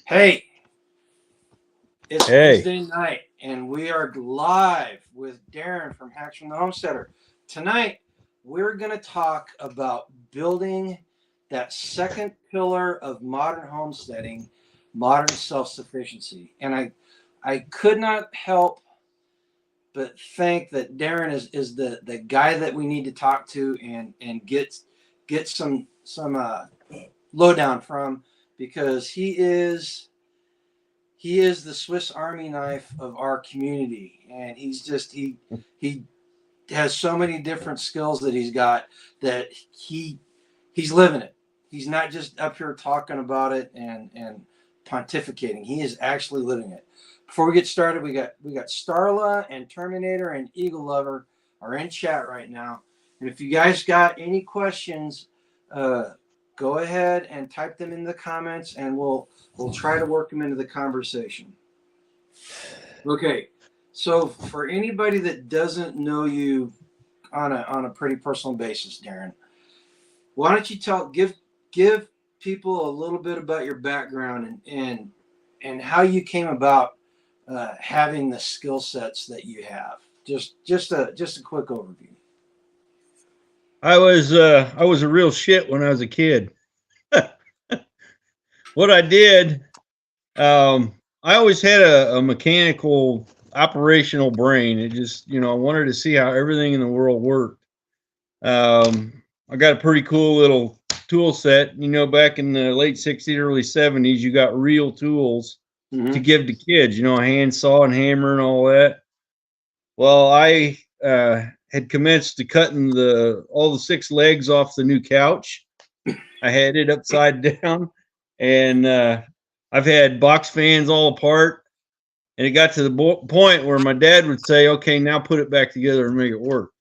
Hey, it's Hey, Wednesday night, and we are live with Darren from Hacks from the Homesteader. Tonight, we're going to talk about building that second pillar of modern homesteading, modern self-sufficiency. And I could not help but think that Darren is the guy that we need to talk to and get some lowdown from because he is the Swiss Army knife of our community, and he has so many different skills that he's got that he's living it. He's not just up here talking about it and pontificating. He is actually living it. Before we get started, we got Starla and Terminator and Eagle Lover are in chat right now, and if you guys got any questions, uh, go ahead and type them in the comments, and we'll try to work them into the conversation. Okay, so for anybody that doesn't know you on a pretty personal basis, Darren, why don't you give people a little bit about your background and how you came about having the skill sets that you have. Just a quick overview. I was a real shit when I was a kid. What I did, I always had a mechanical operational brain. It just, I wanted to see how everything in the world worked. I got a pretty cool little tool set. Back in the late '60s, early '70s, you got real tools to Mm-hmm. give to kids. A handsaw and hammer and all that. Well, I had commenced to cutting the all the six legs off the new couch. I had it upside down, and I've had box fans all apart. And it got to the point where my dad would say, "Okay, now put it back together and make it work."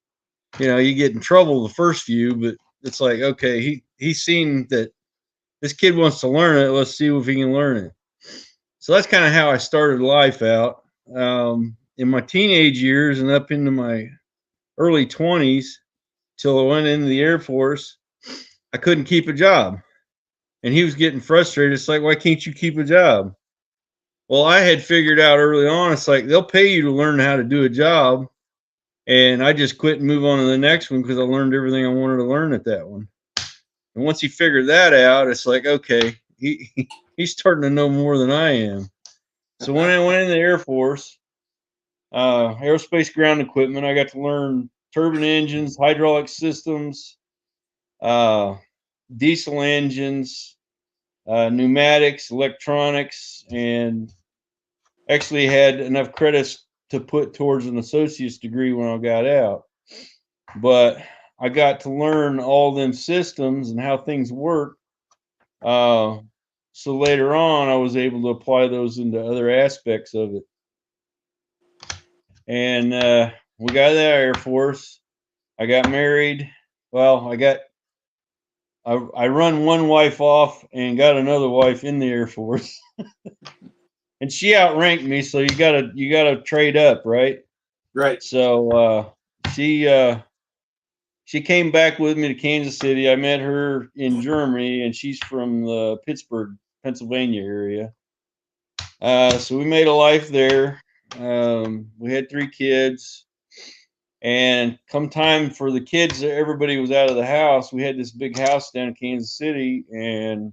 You get in trouble the first few, but it's like, okay, he's seen that this kid wants to learn it. Let's see if he can learn it. So that's kind of how I started life out. In my teenage years and up into my early 20s, till I went into the Air Force, I couldn't keep a job. And he was getting frustrated. It's like, why can't you keep a job? Well, I had figured out early on, it's like they'll pay you to learn how to do a job. And I just quit and move on to the next one because I learned everything I wanted to learn at that one. And once he figured that out, it's like, okay, he's starting to know more than I am. So when I went in the Air Force, aerospace ground equipment, I got to learn turbine engines, hydraulic systems, uh, diesel engines, pneumatics, electronics, and actually had enough credits to put towards an associate's degree when I got out. But I got to learn all them systems and how things work. Uh, so later on, I was able to apply those into other aspects of it. And we got out of the Air Force. I got married. Well, I run one wife off and got another wife in the Air Force. And she outranked me, so you gotta trade up, right? Right. So she came back with me to Kansas City. I met her in Germany, and she's from the Pittsburgh, Pennsylvania area. So we made a life there. We had three kids, and come time for the kids, everybody was out of the house. We had this big house down in Kansas City, and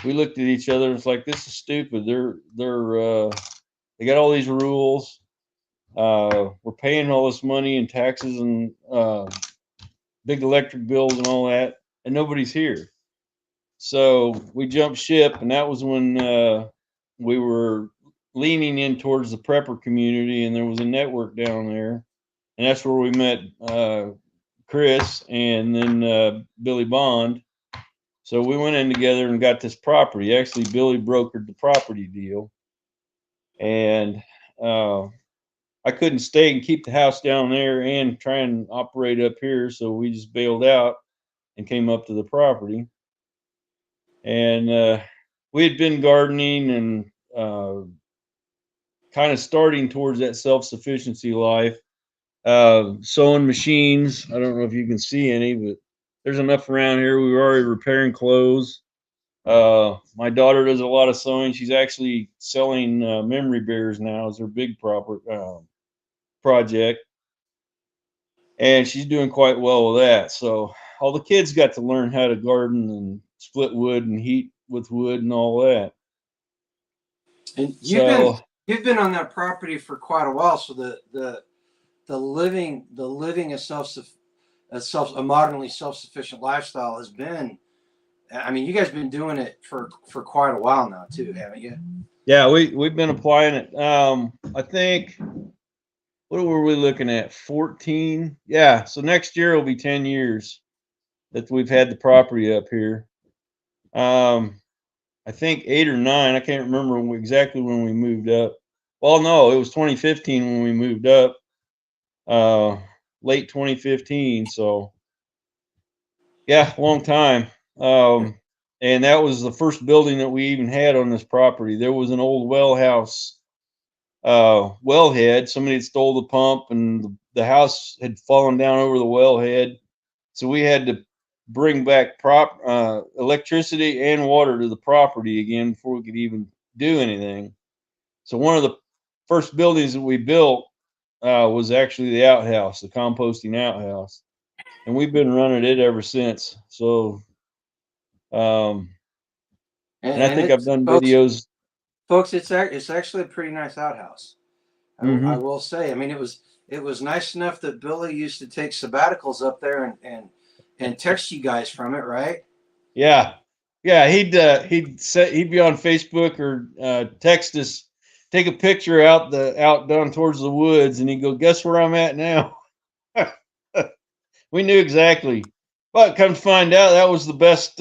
we looked at each other and it's like, this is stupid. They got all these rules. We're paying all this money in taxes and big electric bills and all that, and nobody's here. So we jumped ship, and that was when we were leaning in towards the prepper community, and there was a network down there, and that's where we met Chris and then Billy Bond. So we went in together and got this property. Actually, Billy brokered the property deal, and I couldn't stay and keep the house down there and try and operate up here, so we just bailed out and came up to the property. And we had been gardening and kind of starting towards that self-sufficiency life. Sewing machines. I don't know if you can see any, but there's enough around here. We were already repairing clothes. My daughter does a lot of sewing. She's actually selling memory bears now as her big proper project, and she's doing quite well with that. So all the kids got to learn how to garden and split wood and heat with wood and all that. And So you've been on that property for quite a while, so the living a modernly self-sufficient lifestyle has been. I mean, you guys have been doing it for quite a while now too, haven't you? yeah, we've been applying it. I think, what were we looking at? 14. Yeah, so next year will be 10 years that we've had the property up here. I think 8 or 9. I can't remember exactly when we moved up. Well, no, it was 2015 when we moved up. Uh, Late 2015. So yeah, long time. And that was the first building that we even had on this property. There was an old well house, wellhead. Somebody had stole the pump, and the house had fallen down over the wellhead. So we had to bring back electricity and water to the property again before we could even do anything. So one of the first buildings that we built was actually the outhouse, the composting outhouse, and we've been running it ever since. So, and I And think I've it's done folks, videos. it's actually a pretty nice outhouse. I Hmm. will say. I mean, it was nice enough that Billy used to take sabbaticals up there and text you guys from it, right? Yeah, yeah. He'd be on Facebook or text us, take a picture out down towards the woods, and he'd go, "Guess where I'm at now?" We knew exactly. But come to find out, that was the best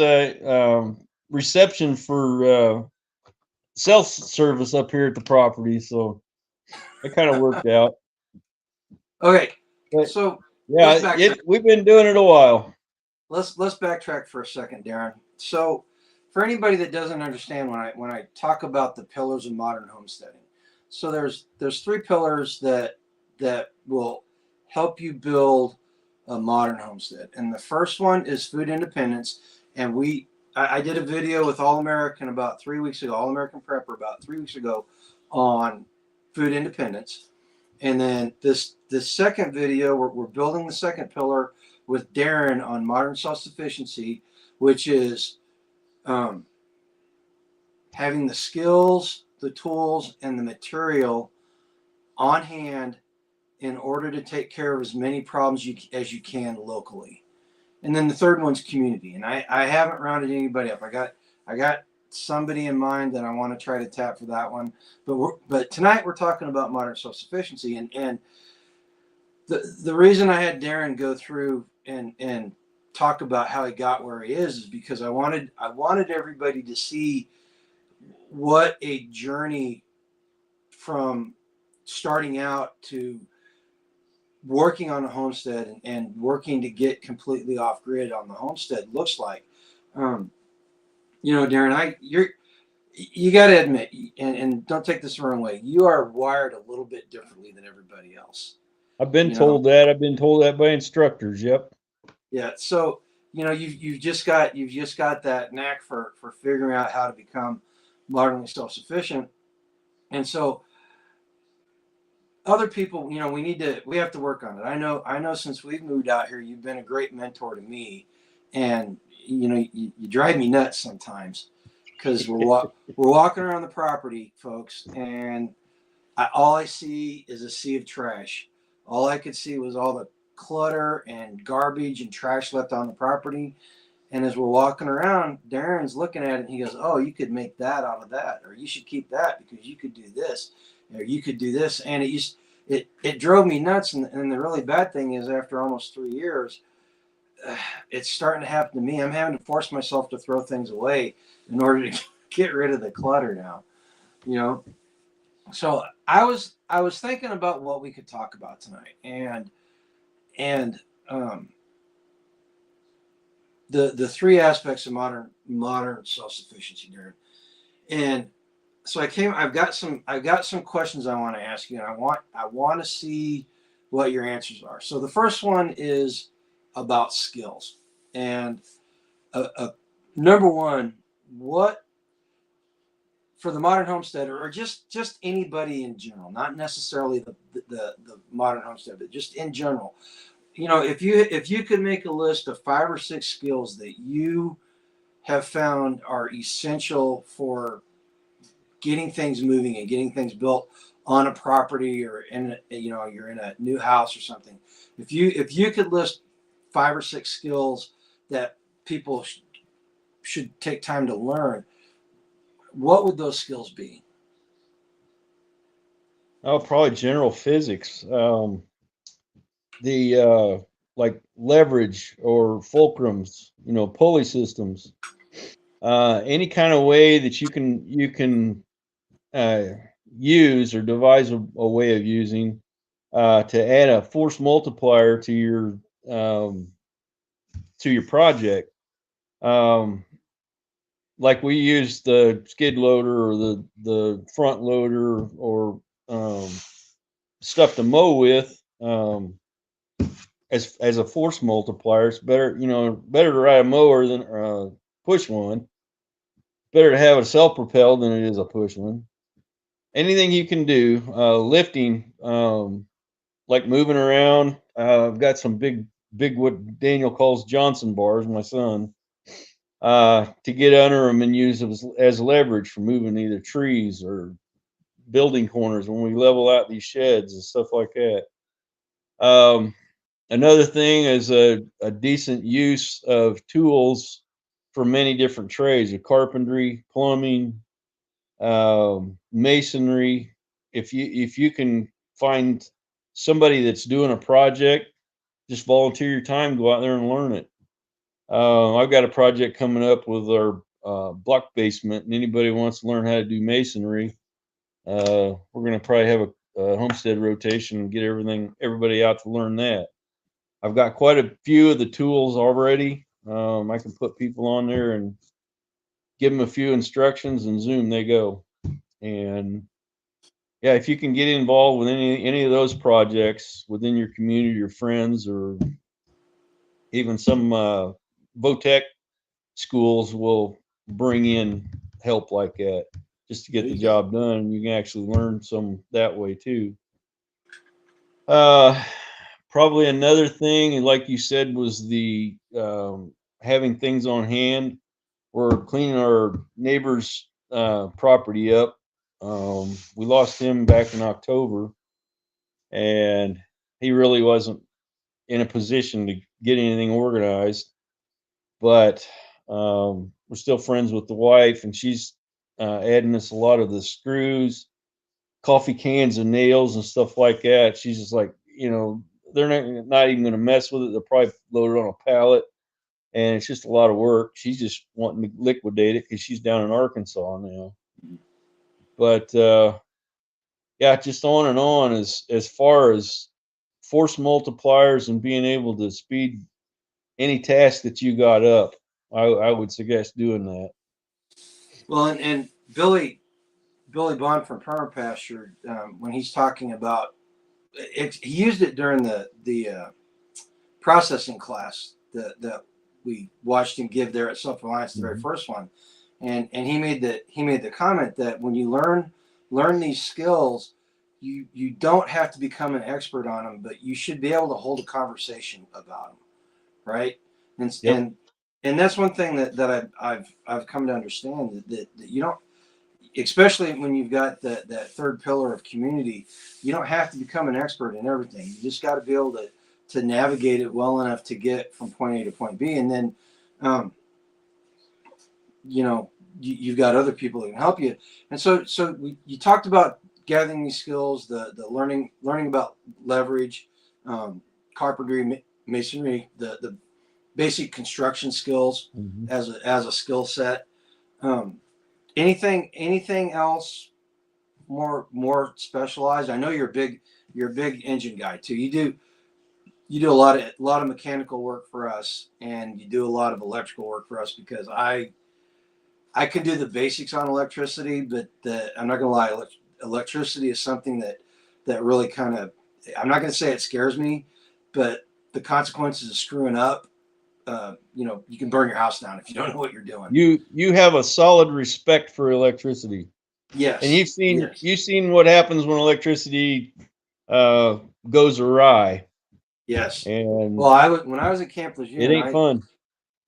reception for self service up here at the property. So it kind of worked out. Okay, But so let's yeah, backtrack. we've been doing it a while. Let's backtrack for a second, Darren. So, for anybody that doesn't understand, when I talk about the pillars of modern homesteading, so there's three pillars that will help you build a modern homestead, and the first one is food independence. And I did a video with All American about 3 weeks ago, All American Prepper about 3 weeks ago, on food independence. And then this second video, we're building the second pillar with Darren on modern self-sufficiency, which is um, having the skills, the tools, and the material on hand in order to take care of as many problems as you can locally. And then the third one's community. And I haven't rounded anybody up. I got somebody in mind that I want to try to tap for that one. But tonight we're talking about modern self-sufficiency, and the reason I had Darren go through and talk about how he got where he is because I wanted everybody to see what a journey from starting out to working on a homestead and working to get completely off grid on the homestead looks like. Um, Darren, you got to admit, and don't take this the wrong way, you are wired a little bit differently than everybody else. I've been You know, told that. I've been told that by instructors. Yep. Yeah, so you've just got that knack for figuring out how to become modernly self-sufficient. And so other people, we have to work on it. I know since we've moved out here, you've been a great mentor to me, and you drive me nuts sometimes because we're walking around the property, folks, and all I see is a sea of trash. All I could see was all the clutter and garbage and trash left on the property. And as we're walking around, Darren's looking at it and he goes, "Oh, you could make that out of that, or you should keep that because you could do this, or you could do this." And it drove me nuts. And the really bad thing is, after almost 3 years, it's starting to happen to me. I'm having to force myself to throw things away in order to get rid of the clutter now. You know, so I was thinking about what we could talk about tonight, and um, the three aspects of modern self sufficiency, Darren. And so I've got some questions I want to ask you, and I want to see what your answers are. So the first one is about skills, and number one, what for the modern homesteader, or just anybody in general, not necessarily the modern homesteader, but just in general. If you could make a list of 5 or 6 skills that you have found are essential for getting things moving and getting things built on a property, or you're in a new house or something. If you could list 5 or 6 skills that people should take time to learn, what would those skills be? Oh, probably general physics. The like leverage or fulcrums, pulley systems. Any kind of way that you can uh, use or devise a way of using to add a force multiplier um, to your project. Um, like we use the skid loader or the front loader or um, stuff to mow with. As a force multiplier, it's better to ride a mower than push one. Better to have a self propelled than it is a push one. Anything you can do, lifting, like moving around. I've got some big what Daniel calls Johnson bars, my son, to get under them and use them as leverage for moving either trees or building corners when we level out these sheds and stuff like that. Um, Another thing is a decent use of tools for many different trades: of carpentry, plumbing, masonry. If you can find somebody that's doing a project, just volunteer your time, go out there and learn it. I've got a project coming up with our block basement, and anybody who wants to learn how to do masonry, we're going to probably have a homestead rotation and get everybody out to learn that. I've got quite a few of the tools already. I can put people on there and give them a few instructions, and zoom, they go. And yeah, if you can get involved with any of those projects within your community, your friends, or even some VOTEC schools will bring in help like that just to get the job done. You can actually learn some that way too. Uh, Probably another thing, and like you said, was the having things on hand. We're cleaning our neighbor's property up. We lost him back in October, and he really wasn't in a position to get anything organized. But we're still friends with the wife, and she's adding us a lot of the screws, coffee cans, and nails and stuff like that. She's just like, they're not even going to mess with it. They'll probably load it on a pallet, and it's just a lot of work. She's just wanting to liquidate it because she's down in Arkansas now. But yeah, just on and on as far as force multipliers and being able to speed any task that you got up. I would suggest doing that. Well, and Billy Bond from Permapasture, when he's talking about it, he used it during the processing class that we watched him give there at Self Reliance, the very first one, and he made the comment that when you learn these skills, you don't have to become an expert on them, but you should be able to hold a conversation about them, right? And Yep. and that's one thing that I've come to understand, that you don't, especially when you've got that third pillar of community, you don't have to become an expert in everything. You just got to be able to navigate it well enough to get from point A to point B, and then um, you've got other people that can help you. And so you talked about gathering these skills, the learning about leverage, carpentry, masonry, the basic construction skills Mhm. as a skill set. Um, anything else more specialized? I know you're a big engine guy too. You do a lot of mechanical work for us, and you do a lot of electrical work for us, because I can do the basics on electricity, but I'm not gonna lie, electricity is something that really kind of, I'm not gonna say it scares me, but the consequences of screwing up you can burn your house down if you don't know what you're doing. You have a solid respect for electricity, and Yes. Yes. you've seen what happens when electricity goes awry, Yes. and Well, when I was at Camp it Lejeune, ain't fun.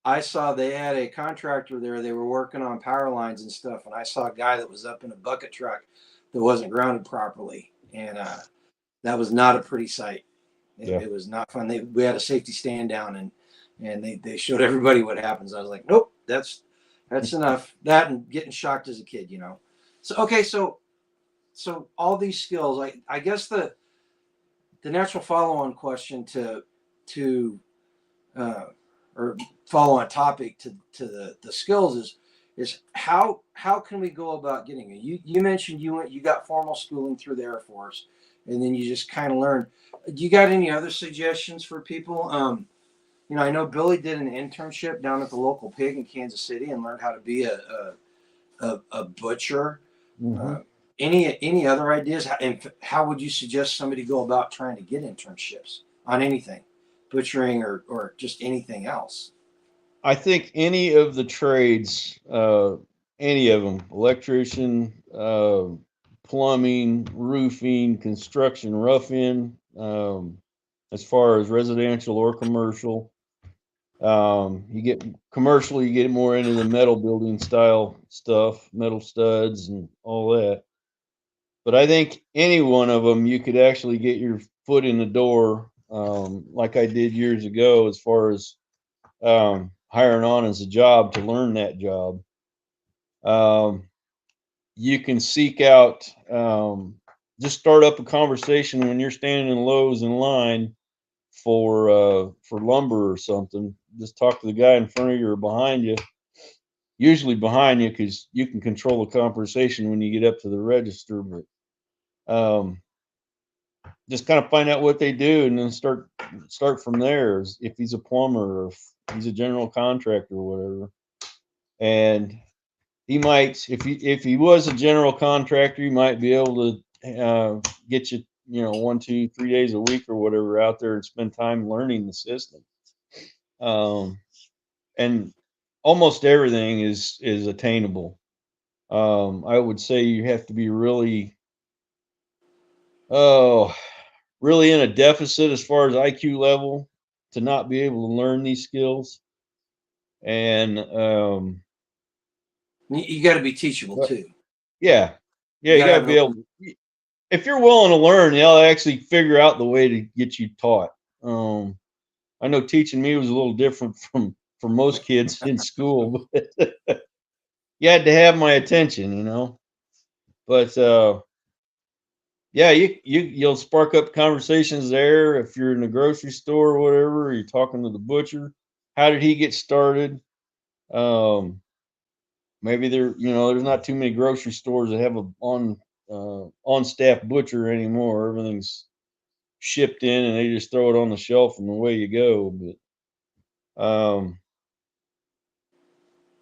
I saw they had a contractor there. They were working on power lines and stuff, and I saw a guy that was up in a bucket truck that wasn't grounded properly, and that was not a pretty sight. Yeah. It was not fun. We had a safety stand down, and they showed everybody what happens. I was like, nope, that's enough. That and getting shocked as a kid, So okay, so all these skills, I guess the natural follow-on question to uh, or follow-on topic to the skills is how can we go about getting it? You mentioned you got formal schooling through the Air Force, and then you just kind of learned. Do you got any other suggestions for people? I know Billy did an internship down at the local pig in Kansas City and learned how to be a butcher. Hmm. Uh, any other ideas? And how would you suggest somebody go about trying to get internships on anything, butchering or just anything else? I think any of the trades, any of them, electrician, plumbing, roofing, construction, roughing, as far as residential or commercial. You get commercial, you get more into the metal building style stuff, metal studs and all that. But I think any one of them, you could actually get your foot in the door, like I did years ago, as far as hiring on as a job to learn that job. Um, you can seek out, just start up a conversation when you're standing in Lowe's in line for lumber or something. Just talk to the guy in front of you or behind you. Usually behind you, because you can control the conversation when you get up to the register. But just kind of find out what they do, and then start from there. If he's a plumber, or if he's a general contractor, or whatever. And he might, if he was a general contractor, he might be able to get you, 1, 2, 3 days a week or whatever out there and spend time learning the system. And almost everything is attainable. I would say you have to be oh, really in a deficit as far as IQ level to not be able to learn these skills. And You got to be teachable but too. yeah, You yeah, you got to got have to an be able. open. If you're willing to learn, they'll actually figure out the way to get you taught. I know teaching me was a little different from most kids in school, but you had to have my attention. But yeah, you'll spark up conversations there if you're in the grocery store or whatever. You're talking to the butcher. How did he get started? Um, maybe there's not too many grocery stores that have a on staff butcher anymore. Everything's shipped in and they just throw it on the shelf and away you go. But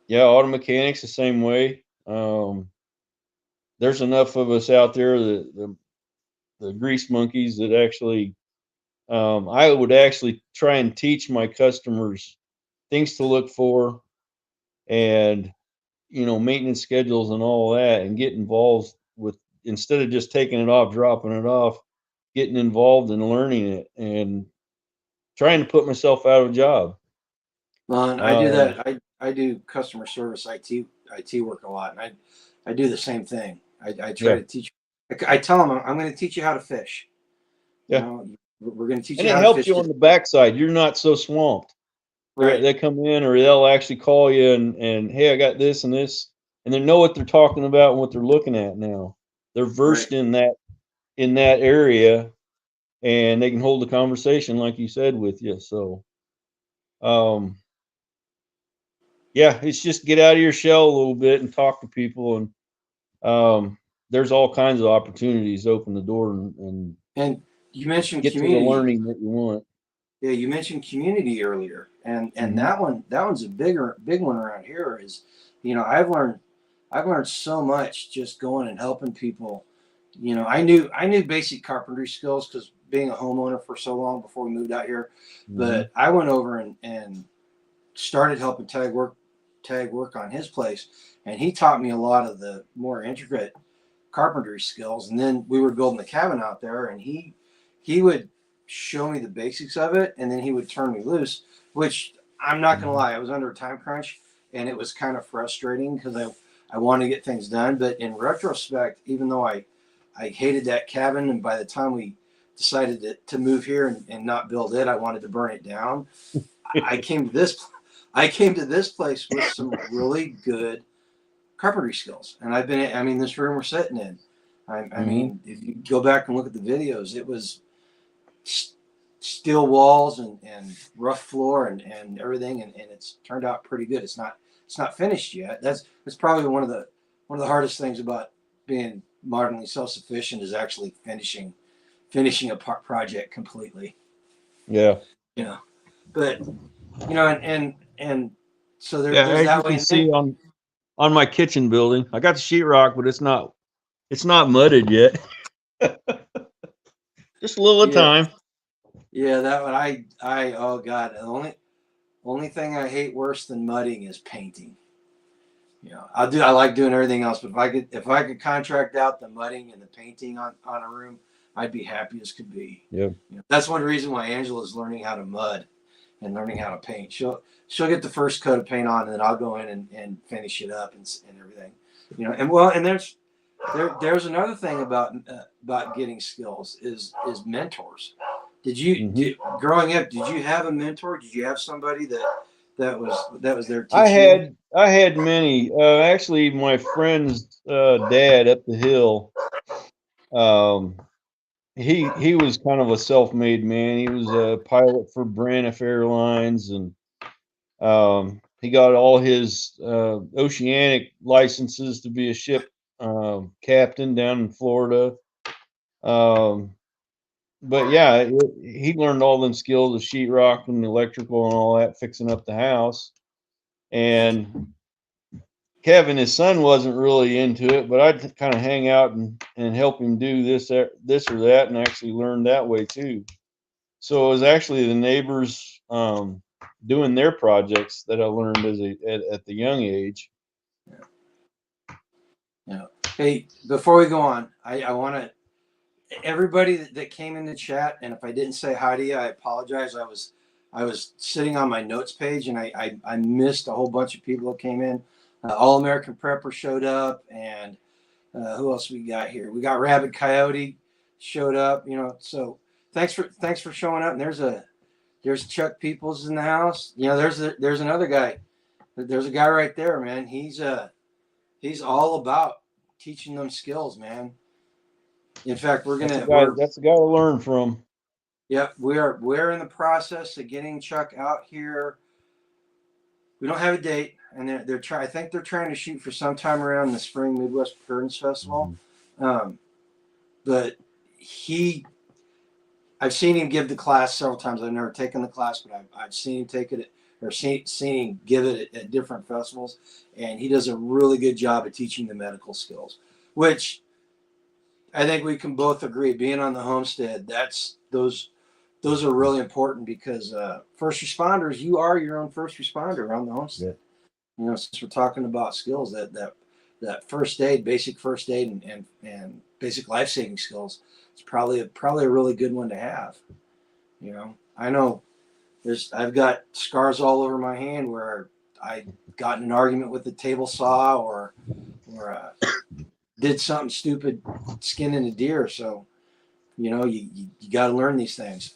yeah, auto mechanics the same way. There's enough of us out there that the grease monkeys that actually I would actually try and teach my customers things to look for, and maintenance schedules and all that, and get involved with, instead of just taking it off, dropping it off, getting involved and learning it and trying to put myself out of a job. Well, and I do Um, that. I do customer service IT work a lot, and I do the same thing. I try yeah, to teach. I tell them I'm going to teach you how to fish. yeah, We're going to teach and you it how to helps fish. you on the backside. You're not so swamped. Right, They come in, or they'll actually call you and hey, I got this and this, and they know what they're talking about and what they're looking at now. They're right. versed in that area, and they can hold the conversation like you said with you. So, um, yeah, it's just get out of your shell a little bit and talk to people, and there's all kinds of opportunities. Open the door and And you mentioned get to the community. learning that you want. Yeah, you mentioned community earlier, and Hmm. that one's a big one around here. Is I've learned so much just going and helping people. I knew basic carpentry skills because being a homeowner for so long before we moved out here, Hmm. but I went over and started helping tag work on his place, and he taught me a lot of the more intricate carpentry skills. And then we were building the cabin out there, and he would show me the basics of it, and then he would turn me loose. Which I'm not gonna lie, I was under a time crunch, and it was kind of frustrating because I wanted to get things done. But in retrospect, even though I hated that cabin, and by the time we decided to move here and not build it, I wanted to burn it down. I came to this place with some really good carpentry skills, and I mean, this room we're sitting in. I mean, if you go back and look at the videos, it was steel walls and rough floor and everything, and it's turned out pretty good. It's not finished yet. That's probably one of the hardest things about being modernly self-sufficient is actually finishing a project completely. Yeah. You know, but and so there's As that you way. can see on my kitchen building, I got the sheetrock, but it's not mudded yet. Just a little at a time. Yeah, that one I oh god, the only thing I hate worse than mudding is painting. I like doing everything else, but if I could contract out the mudding and the painting on a room, I'd be happy as could be. Yeah. That's one reason why Angela's learning how to mud and learning how to paint. She'll get the first coat of paint on, and then I'll go in and finish it up and everything. And there's another thing about getting skills is mentors. Did you growing up? Did you have a mentor? Did you have somebody that was there teaching you? I had many. Actually, my friend's dad up the hill. He was kind of a self-made man. He was a pilot for Braniff Airlines, and he got all his oceanic licenses to be a ship captain down in Florida. But yeah, he learned all them skills of sheetrock and electrical and all that, fixing up the house. And Kevin, his son, wasn't really into it, but I'd kind of hang out and help him do this or that, and actually learn that way too. So it was actually the neighbors doing their projects that I learned at the young age. Yeah. Hey, before we go on, I want to everybody that came in the chat, and if I didn't say hi to you, I apologize. I was sitting on my notes page, and I missed a whole bunch of people that came in. All American Prepper showed up, and who else we got here? We got Rabid Coyote showed up. So thanks for showing up. And there's Chuck Peoples in the house. There's another guy. There's a guy right there, man. He's all about teaching them skills, man. In fact, That's the guy to learn from. Yep, we're in the process of getting Chuck out here. We don't have a date, and I think they're trying to shoot for sometime around the spring Midwest Gardens Festival. But I've seen him give the class several times. I've never taken the class, but I've seen him take it or seen him give it at different festivals, and he does a really good job of teaching the medical skills, which I think we can both agree. Being on the homestead, those are really important because first responders, you are your own first responder on the homestead. Yeah. Since we're talking about skills, that first aid, basic first aid, and basic life saving skills, it's probably a really good one to have. I know I've got scars all over my hand where I got in an argument with the table saw or did something stupid, skinning a deer. So you got to learn these things.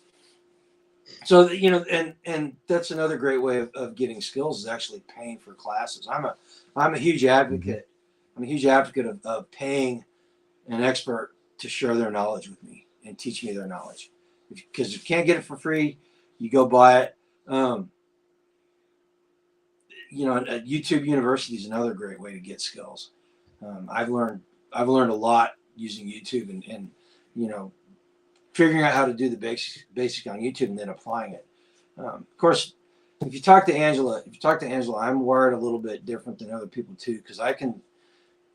So and that's another great way of getting skills is actually paying for classes. I'm a huge advocate. I'm a huge advocate of paying an expert to share their knowledge with me and teach me their knowledge. Because if you can't get it for free, you go buy it. YouTube University is another great way to get skills. I've learned a lot using YouTube and figuring out how to do the basic on YouTube and then applying it. Of course, if you talk to Angela, I'm wired a little bit different than other people too, because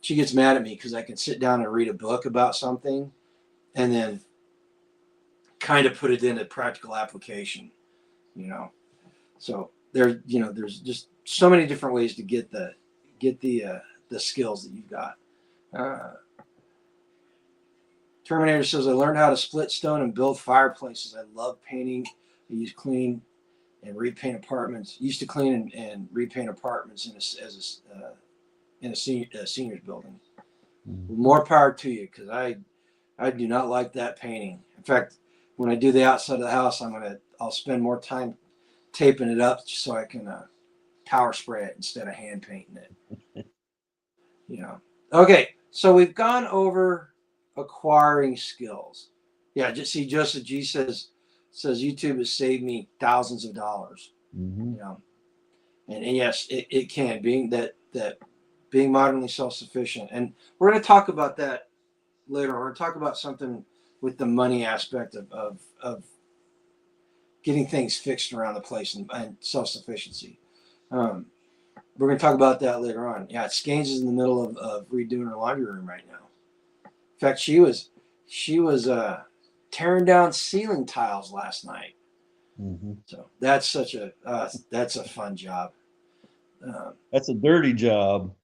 she gets mad at me because I can sit down and read a book about something and then kind of put it into practical application, So there's just so many different ways to get the skills that you've got. Uh, Terminator says, I learned how to split stone and build fireplaces. I love painting. I use clean and repaint apartments. Used to clean and repaint apartments in a seniors building. More power to you, because I do not like that painting. In fact, when I do the outside of the house, I'll spend more time taping it up just so I can power spray it instead of hand painting it. Okay, so we've gone over acquiring skills. Yeah, just see, Joseph G says YouTube has saved me thousands of dollars. Mm-hmm. And yes, it can, being modernly self-sufficient. And we're going to talk about that later. We're going to talk about something with the money aspect of getting things fixed around the place and self-sufficiency. We're going to talk about that later on. Yeah, Scaines is in the middle of redoing her laundry room right now. In fact, she was tearing down ceiling tiles last night. Mm-hmm. So that's a fun job. That's a dirty job.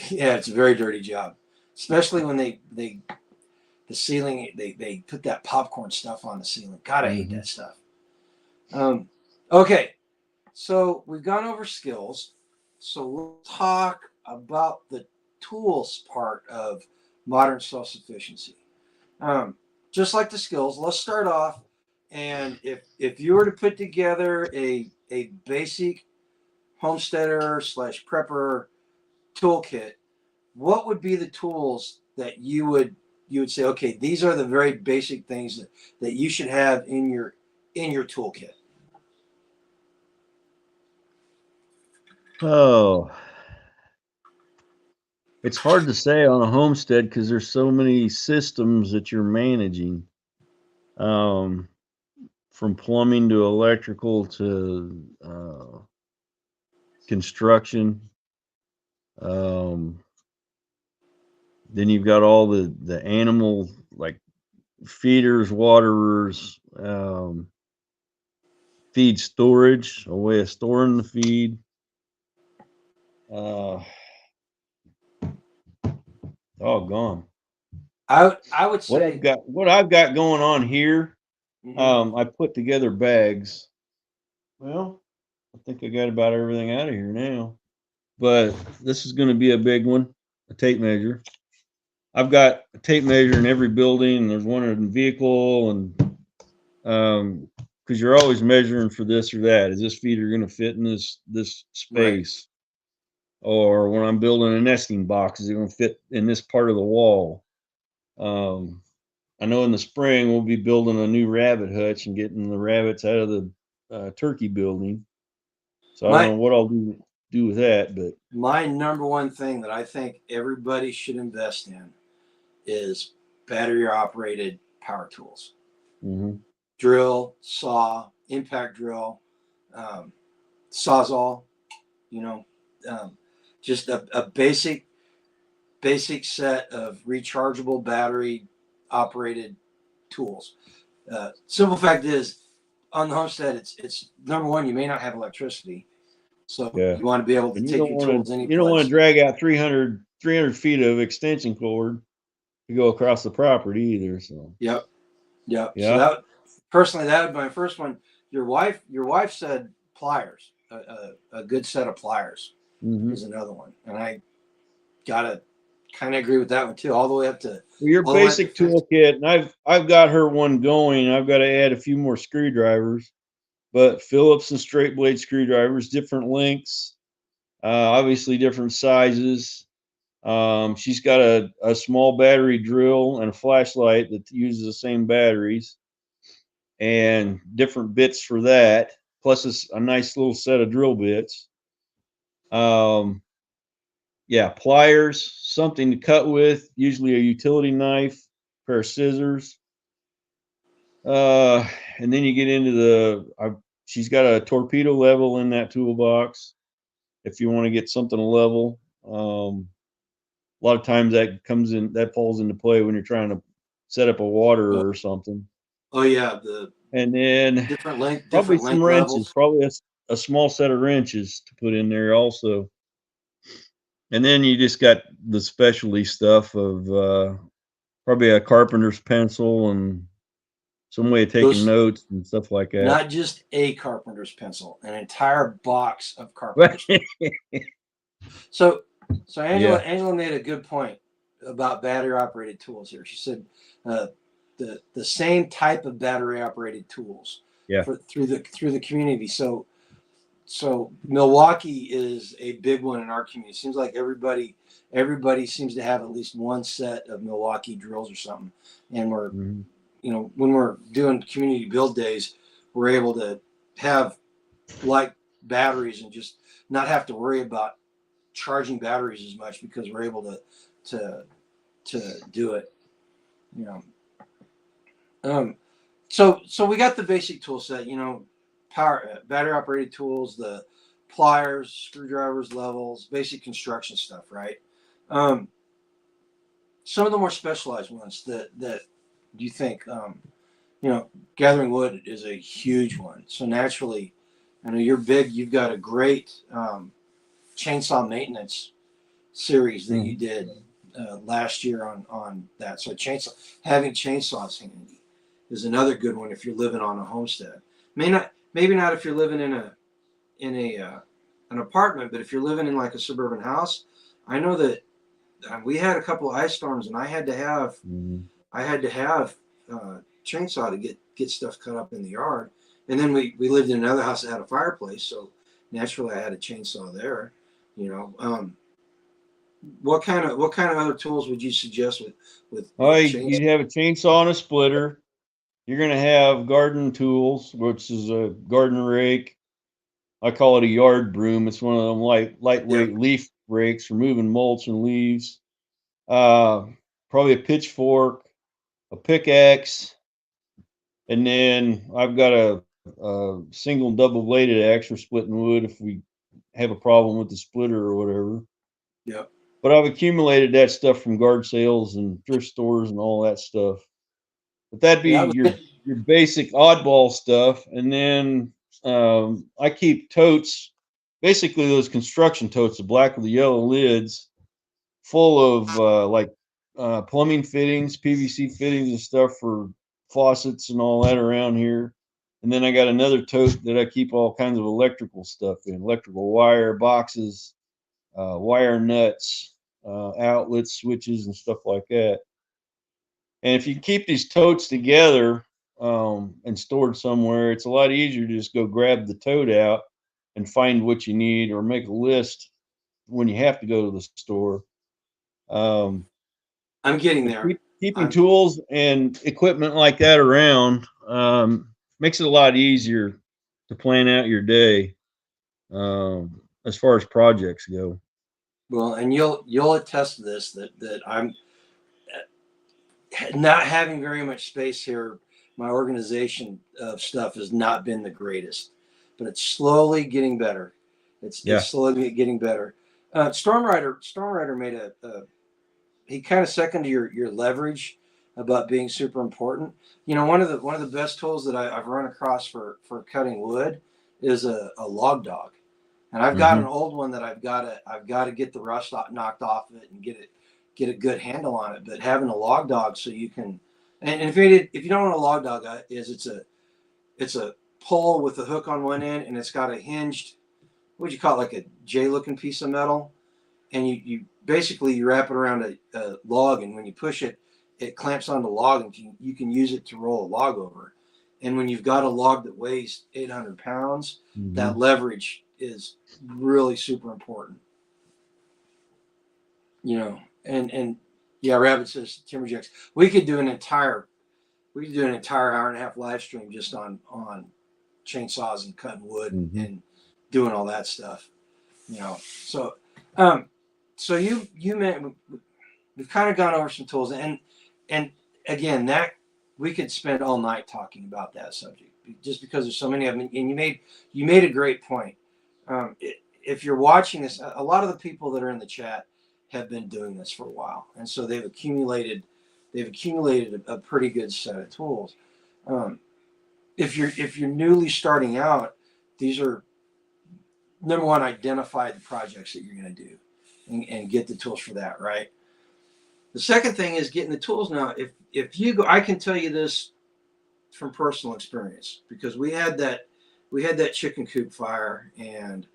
Yeah, it's a very dirty job, especially when the ceiling they put that popcorn stuff on the ceiling. God, I hate that stuff. Okay, so we've gone over skills. So we'll talk about the tools part of modern self-sufficiency. Just like the skills, let's start off. And if you were to put together a basic homesteader / prepper toolkit, what would be the tools that you would say, okay, these are the very basic things that you should have in your toolkit? Oh, it's hard to say on a homestead because there's so many systems that you're managing, from plumbing to electrical to construction. Then you've got all the animal, like feeders, waterers, feed storage, a way of storing the feed. Gone. I would say What I've got going on here. mm-hmm. I put together bags. Well, I think I got about everything out of here now. But this is going to be a big one, a tape measure. I've got a tape measure in every building. There's one in the vehicle, and because you're always measuring for this or that. Is this feeder going to fit in this space? Right. Or when I'm building a nesting box, is it going to fit in this part of the wall? I know in the spring we'll be building a new rabbit hutch and getting the rabbits out of the turkey building. So I don't know what I'll do with that, but my number one thing that I think everybody should invest in is battery operated power tools. Mm-hmm. Drill, saw, impact drill, sawzall, just a basic set of rechargeable battery operated tools. Simple fact is, on the homestead, it's number one, you may not have electricity. So you want to be able to take your tools any place. You don't want to drag out 300 feet of extension cord to go across the property either. So Yep. So that personally, that would be my first one. Your wife said pliers. A good set of pliers is another one, and I gotta kind of agree with that one too. All the way up to your basic toolkit, and I've got her one going. I've got to add a few more screwdrivers, but Phillips and straight blade screwdrivers, different lengths, obviously different sizes. She's got a small battery drill and a flashlight that uses the same batteries, and different bits for that. Plus a nice little set of drill bits. Pliers, something to cut with, usually a utility knife, pair of scissors. And then you get into she's got a torpedo level in that toolbox if you want to get something level. A lot of times that falls into play when you're trying to set up a water or something. Oh yeah, and then different length, probably some wrenches, levels. probably a small set of wrenches to put in there also. And then you just got the specialty stuff of probably a carpenter's pencil and some way of taking Those, notes and stuff like that. not just a carpenter's pencil, an entire box of carpenter's. So, so Yeah. Angela made a good point about battery operated tools here. She said the same type of battery operated tools Yeah. through the community. So Milwaukee is a big one in our community. It seems like everybody seems to have at least one set of Milwaukee drills or something. And we're Mhm. when we're doing community build days, we're able to have like batteries and just not have to worry about charging batteries as much because we're able to do it. You know. So we got the basic tool set. Power battery operated tools, the pliers, screwdrivers, levels, basic construction stuff, right? Um, some of the more specialized ones that you think, gathering wood is a huge one. So naturally, I know you're big. You've got a great chainsaw maintenance series that you Mhm. did last year on that. So having chainsaws handy is another good one if you're living on a homestead. Maybe not if you're living in an apartment, but if you're living in like a suburban house, I know that we had a couple of ice storms, and Mhm. I had to have chainsaw to get stuff cut up in the yard. And then we lived in another house that had a fireplace, so naturally I had a chainsaw there. You know, what kind of other tools would you suggest with chainsaw? You have a chainsaw and a splitter. You're going to have garden tools, which is a garden rake. I call it a yard broom. It's one of them Yep. lightweight leaf rakes for moving mulch and leaves. Uh, Probably a pitchfork, a pickaxe, and then I've got a single and double bladed axe for splitting wood if we have a problem with the splitter or whatever. Yep. But I've accumulated that stuff from guard sales and thrift stores and all that stuff. But that'd be Yeah, I was. your basic oddball stuff, and then I keep totes, basically those construction totes, the black with the yellow lids, full of plumbing fittings, PVC fittings, and stuff for faucets and all that around here. And then I got another tote that I keep all kinds of electrical stuff in, electrical wire, boxes, wire nuts, outlets, switches, and stuff like that. And if you keep these totes together and stored somewhere, it's a lot easier to just go grab the tote out and find what you need or make a list when you have to go to the store. Um, I'm getting there. Keeping I'm tools and equipment like that around makes it a lot easier to plan out your day as far as projects go. well, and you'll attest to this that I'm not having very much space here. My organization of stuff has not been the greatest, but it's slowly getting better. It's Yeah. slowly getting better. Stormrider made he kind of seconded your leverage about being super important. One of the best tools that I've run across for cutting wood is a log dog, and I've got an Hmm. old one that I've got to get the rust knocked off of it and get a good handle on it. But having a log dog so you can, and if you don't know what a log dog is, it's a pole with a hook on one end, and it's got a hinged, what do you call it, like a J looking piece of metal, and you basically you wrap it around a log, and when you push it, it clamps on the log, and you can use it to roll a log over. And when you've got a log that weighs 800 pounds, that Hmm. leverage is really super important. And yeah, Rabbit says Timberjacks. We could do an entire hour and a half live stream just on chainsaws and cutting wood Hmm. and doing all that stuff. So um, so you meant we've kind of gone over some tools, and again, that we could spend all night talking about that subject just because there's so many of them. And you made a great point. If you're watching this, a lot of the people that are in the chat have been doing this for a while, and so they've accumulated a pretty good set of tools. Um, if you're newly starting out, these are number one, identify the projects that you're going to do and get the tools for that, right? The second thing is getting the tools. Now, if you go, I can tell you this from personal experience, because we had that chicken coop fire, and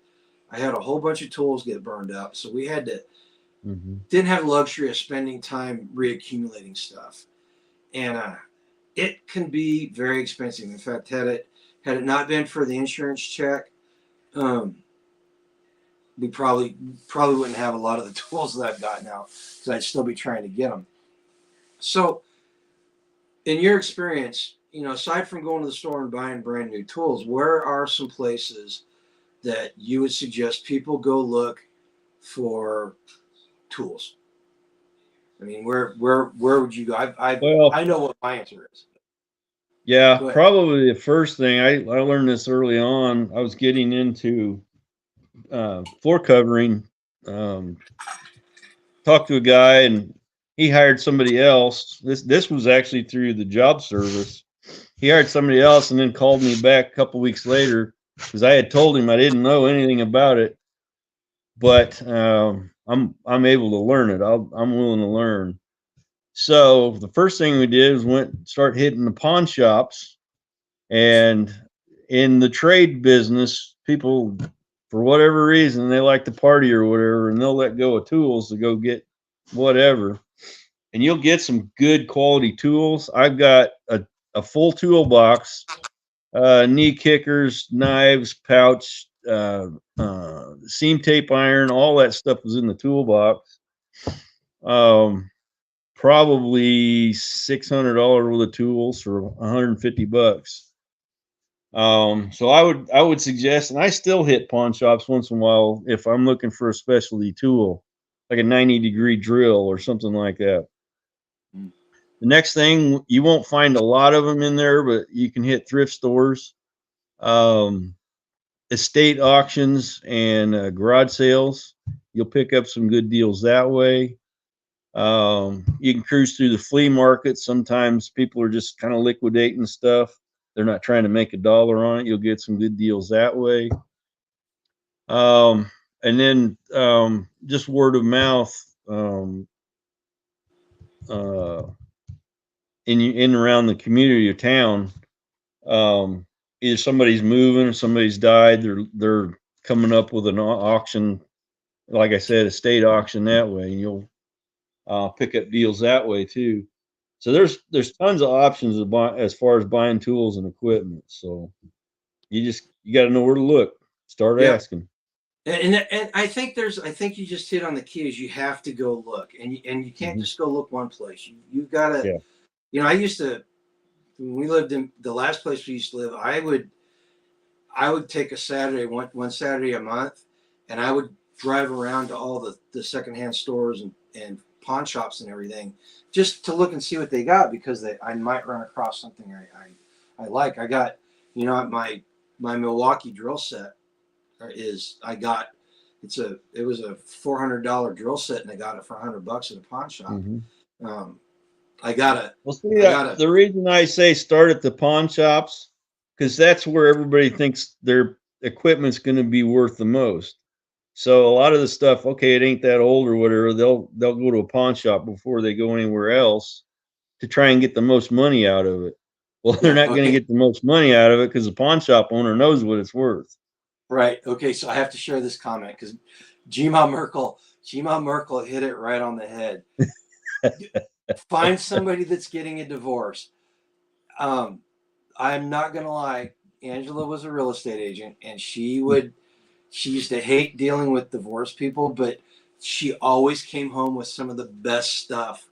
I had a whole bunch of tools get burned up. So we had to, didn't have the luxury of spending time reaccumulating stuff. And it can be very expensive. In fact, had it not been for the insurance check, we probably wouldn't have a lot of the tools that I've got now, because I'd still be trying to get them. So in your experience, aside from going to the store and buying brand new tools, where are some places that you would suggest people go look for tools? I mean, where would you go? I know what my answer is. Yeah, probably the first thing I learned this early on. I was getting into floor covering. Talked to a guy, and he hired somebody else. This was actually through the job service. He hired somebody else, and then called me back a couple weeks later, because I had told him I didn't know anything about it, but I'm able to learn it. I'm willing to learn. So the first thing we did was start hitting the pawn shops. And in the trade business, people, for whatever reason, they like to party or whatever, and they'll let go of tools to go get whatever. And you'll get some good quality tools. I've got a full toolbox, knee kickers, knives, pouch, seam tape iron, all that stuff was in the toolbox. Probably $600 worth of tools for $150. So I would suggest, and I still hit pawn shops once in a while if I'm looking for a specialty tool, like a 90-degree drill or something like that. The next thing, you won't find a lot of them in there, but you can hit thrift stores, estate auctions, and garage sales. You'll pick up some good deals that way. You can cruise through the flea market. Sometimes people are just kind of liquidating stuff. They're not trying to make a dollar on it. You'll get some good deals that way. And then just word of mouth in and around the community or town. Either somebody's moving or somebody's died. They're coming up with an auction, like I said, a state auction that way, and you'll pick up deals that way too. So there's tons of options as far as buying tools and equipment. So you got to know where to look. Start asking. And I think you just hit on the key. Is you have to go look, and you can't just go look one place. You've got to. Yeah. I used to, when we lived in the last place we used to live, I would take a Saturday, one Saturday a month, and I would drive around to all the secondhand stores and pawn shops and everything, just to look and see what they got, because I might run across something I like. I got, my Milwaukee drill set it was a $400 drill set, and I got it for $100 at a pawn shop. The reason I say start at the pawn shops, because that's where everybody thinks their equipment's going to be worth the most. So a lot of the stuff, okay, it ain't that old or whatever, they'll go to a pawn shop before they go anywhere else to try and get the most money out of it. Well, they're not going to get the most money out of it because the pawn shop owner knows what it's worth. Right. Okay. So I have to share this comment because G-Ma Merkel hit it right on the head. Find somebody that's getting a divorce. I'm not going to lie. Angela was a real estate agent, and she used to hate dealing with divorced people, but she always came home with some of the best stuff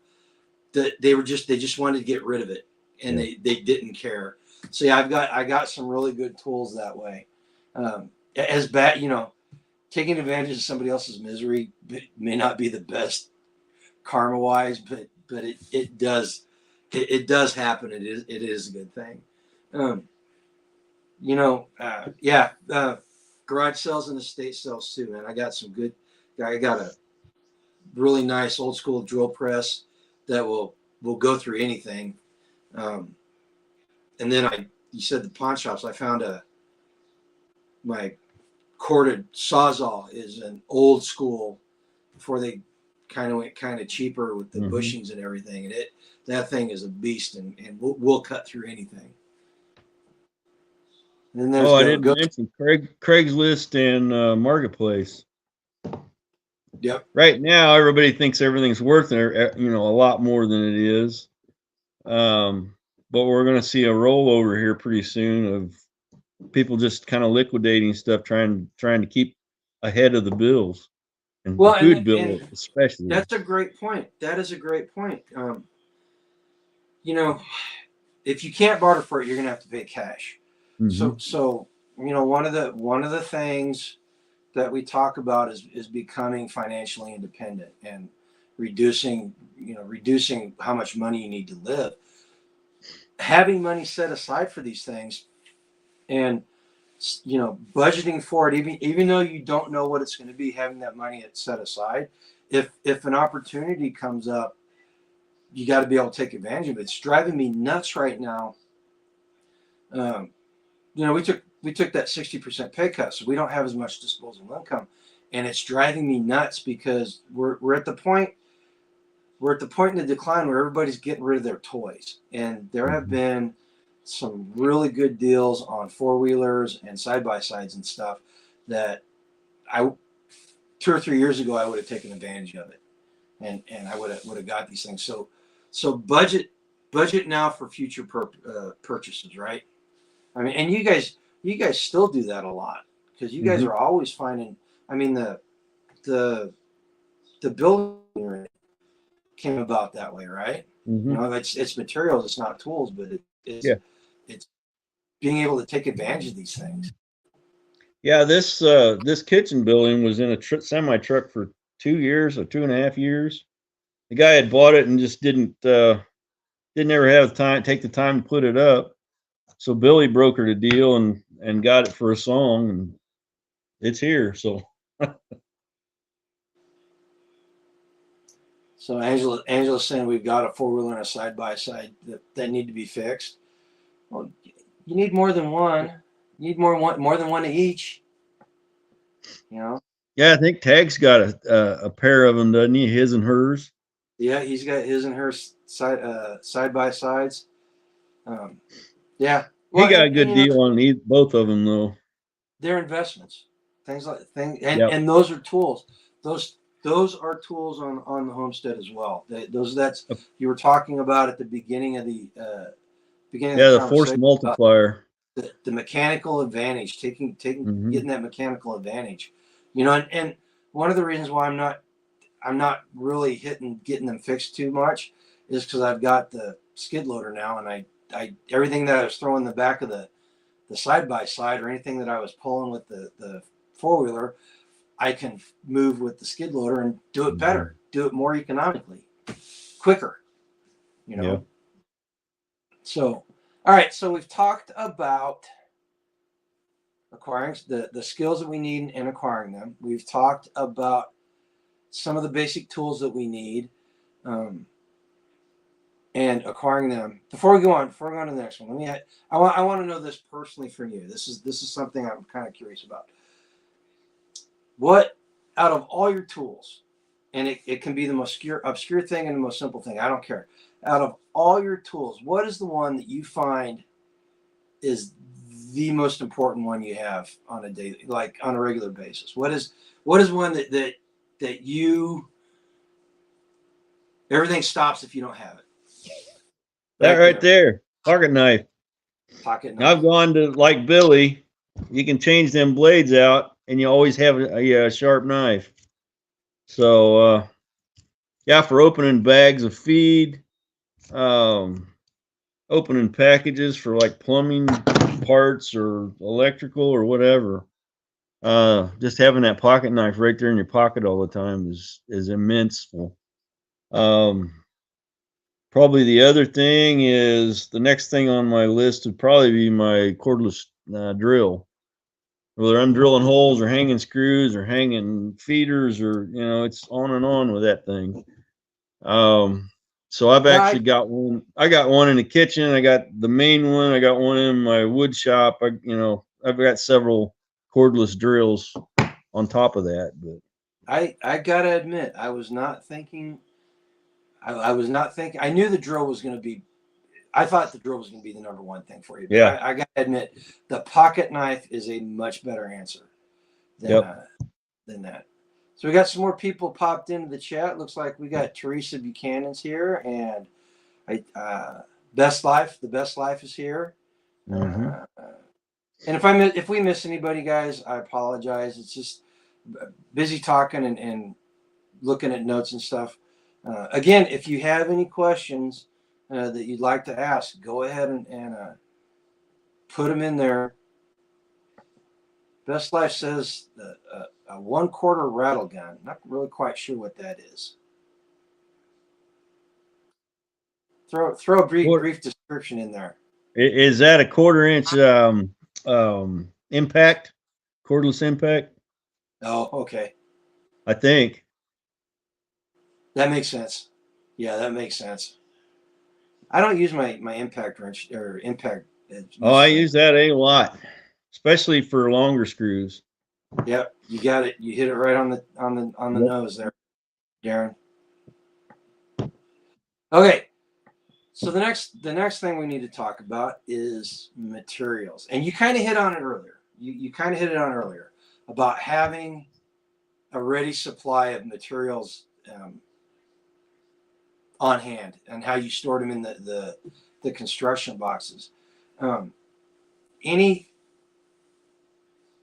that they just wanted to get rid of it, and they didn't care. So yeah, I got some really good tools that way. As bad, taking advantage of somebody else's misery may not be the best karma wise, but it does happen. It is a good thing. Garage sales and estate sales too, man. I got a really nice old school drill press that will go through anything. And then you said the pawn shops. I found my corded sawzall is an old school before they kind of went kind of cheaper with the bushings and everything. And that thing is a beast, and we'll cut through anything. And then there's Oh, I didn't mention Craigslist and Marketplace. Yep. Right now, everybody thinks everything's worth a lot more than it is. But we're going to see a rollover here pretty soon of people just kind of liquidating stuff, trying to keep ahead of the bills, and the food bill especially. That's a great point. That is a great point. If you can't barter for it, you're going to have to pay cash. So one of the things that we talk about is becoming financially independent and reducing how much money you need to live. Having money set aside for these things, and budgeting for it, even though you don't know what it's going to be, having that money set aside. If an opportunity comes up, you got to be able to take advantage of it. It's driving me nuts right now. We took that 60% pay cut, so we don't have as much disposable income, and it's driving me nuts because we're at the point in the decline where everybody's getting rid of their toys, and there have been some really good deals on 4-wheelers and side-by-sides and stuff that 2 or 3 years ago I would have taken advantage of it, and I would have got these things. So budget now for future purchases, right? I mean, and you guys still do that a lot because you guys are always finding. I mean, the building came about that way, right? It's materials, it's not tools, but it's being able to take advantage of these things. Yeah, this kitchen building was in a semi truck for 2 years or 2.5 years. The guy had bought it and just didn't ever have take the time to put it up. So Billy brokered a deal and got it for a song, and it's here. So So Angela's saying we've got a 4-wheeler and a side-by-side that need to be fixed. Well, you need more than one. You need more than one of each. Yeah, I think Tag's got a pair of them, doesn't he? His and hers. Yeah, he's got his and hers side-by-sides. Yeah. Well, he got a good deal on both of them, though. They're investments. And those are tools. Those are tools on the homestead as well. That's you were talking about at the beginning of the beginning. Yeah, the force multiplier. The mechanical advantage, getting that mechanical advantage. And one of the reasons why I'm not really getting them fixed too much is because I've got the skid loader now, and I everything that I was throwing in the back of the side-by-side or anything that I was pulling with the 4-wheeler, I can move with the skid loader and do it better, do it more economically, quicker, Yeah. So, all right. So we've talked about acquiring the skills that we need and acquiring them. We've talked about some of the basic tools that we need, and acquiring them. Before we go on to the next one, I want to know this personally from you. This is something I'm kind of curious about. What, out of all your tools, and it can be the most obscure thing and the most simple thing, I don't care. Out of all your tools, what is the one that you find is the most important one you have on a daily, like on a regular basis? What is one that you, everything stops if you don't have it? That right there, pocket knife. I've gone to, like Billy, you can change them blades out, and you always have a sharp knife. So, for opening bags of feed, opening packages for like plumbing parts or electrical or whatever. Just having that pocket knife right there in your pocket all the time is immenseful. Probably the other thing is the next thing on my list would probably be my cordless drill. Whether I'm drilling holes or hanging screws or hanging feeders or, it's on and on with that thing. So I've actually got one. I got one in the kitchen. I got the main one. I got one in my wood shop. I've got several cordless drills on top of that. But I gotta admit, I was not thinking. I was not thinking. I knew the drill was going to be. I thought the drill was going to be the number one thing for you. But yeah, I gotta admit, the pocket knife is a much better answer than yep. than that. So we got some more people popped into the chat. Looks like we got Teresa Buchanan's here, and Best Life. The Best Life is here. Mm-hmm. And if we miss anybody, guys, I apologize. It's just busy talking and looking at notes and stuff. Again, if you have any questions that you'd like to ask, go ahead and put them in there. Best Life says a 1/4 rattle gun. Not really quite sure what that is. Throw a brief description in there. Is that a 1/4 inch impact, cordless impact? Oh, okay. I think. That makes sense. Yeah, that makes sense. I don't use my impact wrench or impact. Oh, I use that a lot, especially for longer screws. Yep, you got it. You hit it right on the Yep. nose there, Darren. Okay, so the next thing we need to talk about is materials, and you kind of hit on it earlier. You kind of hit it on earlier about having a ready supply of materials on hand and how you stored them in the construction boxes. Any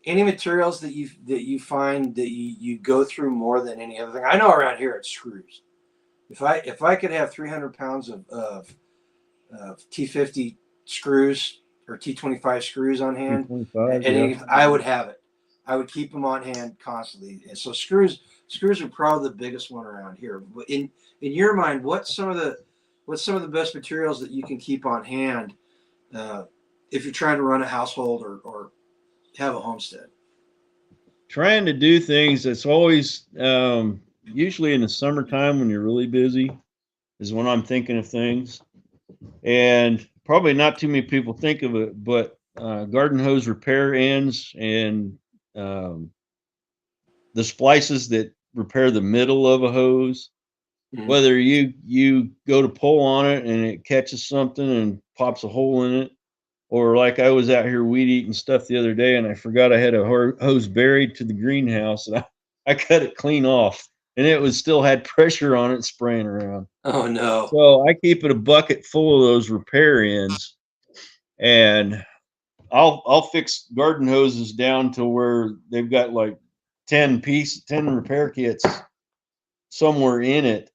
materials that you find that you go through more than any other thing? I know around here it's screws. If I could have 300 pounds of T50 screws or T25 screws on hand, and I would have it. I would keep them on hand constantly. And so screws are probably the biggest one around here. In your mind, what's some of the best materials that you can keep on hand if you're trying to run a household or have a homestead? Trying to do things that's always usually in the summertime when you're really busy is when I'm thinking of things. And probably not too many people think of it, but garden hose repair ends and the splices that repair the middle of a hose. Mm-hmm. Whether you go to pull on it and it catches something and pops a hole in it, or like I was out here weed eating stuff the other day and I forgot I had a hose buried to the greenhouse and I cut it clean off and it was still had pressure on it spraying around. Oh no! So I keep it a bucket full of those repair ends, and I'll fix garden hoses down to where they've got like 10 repair kits somewhere in it.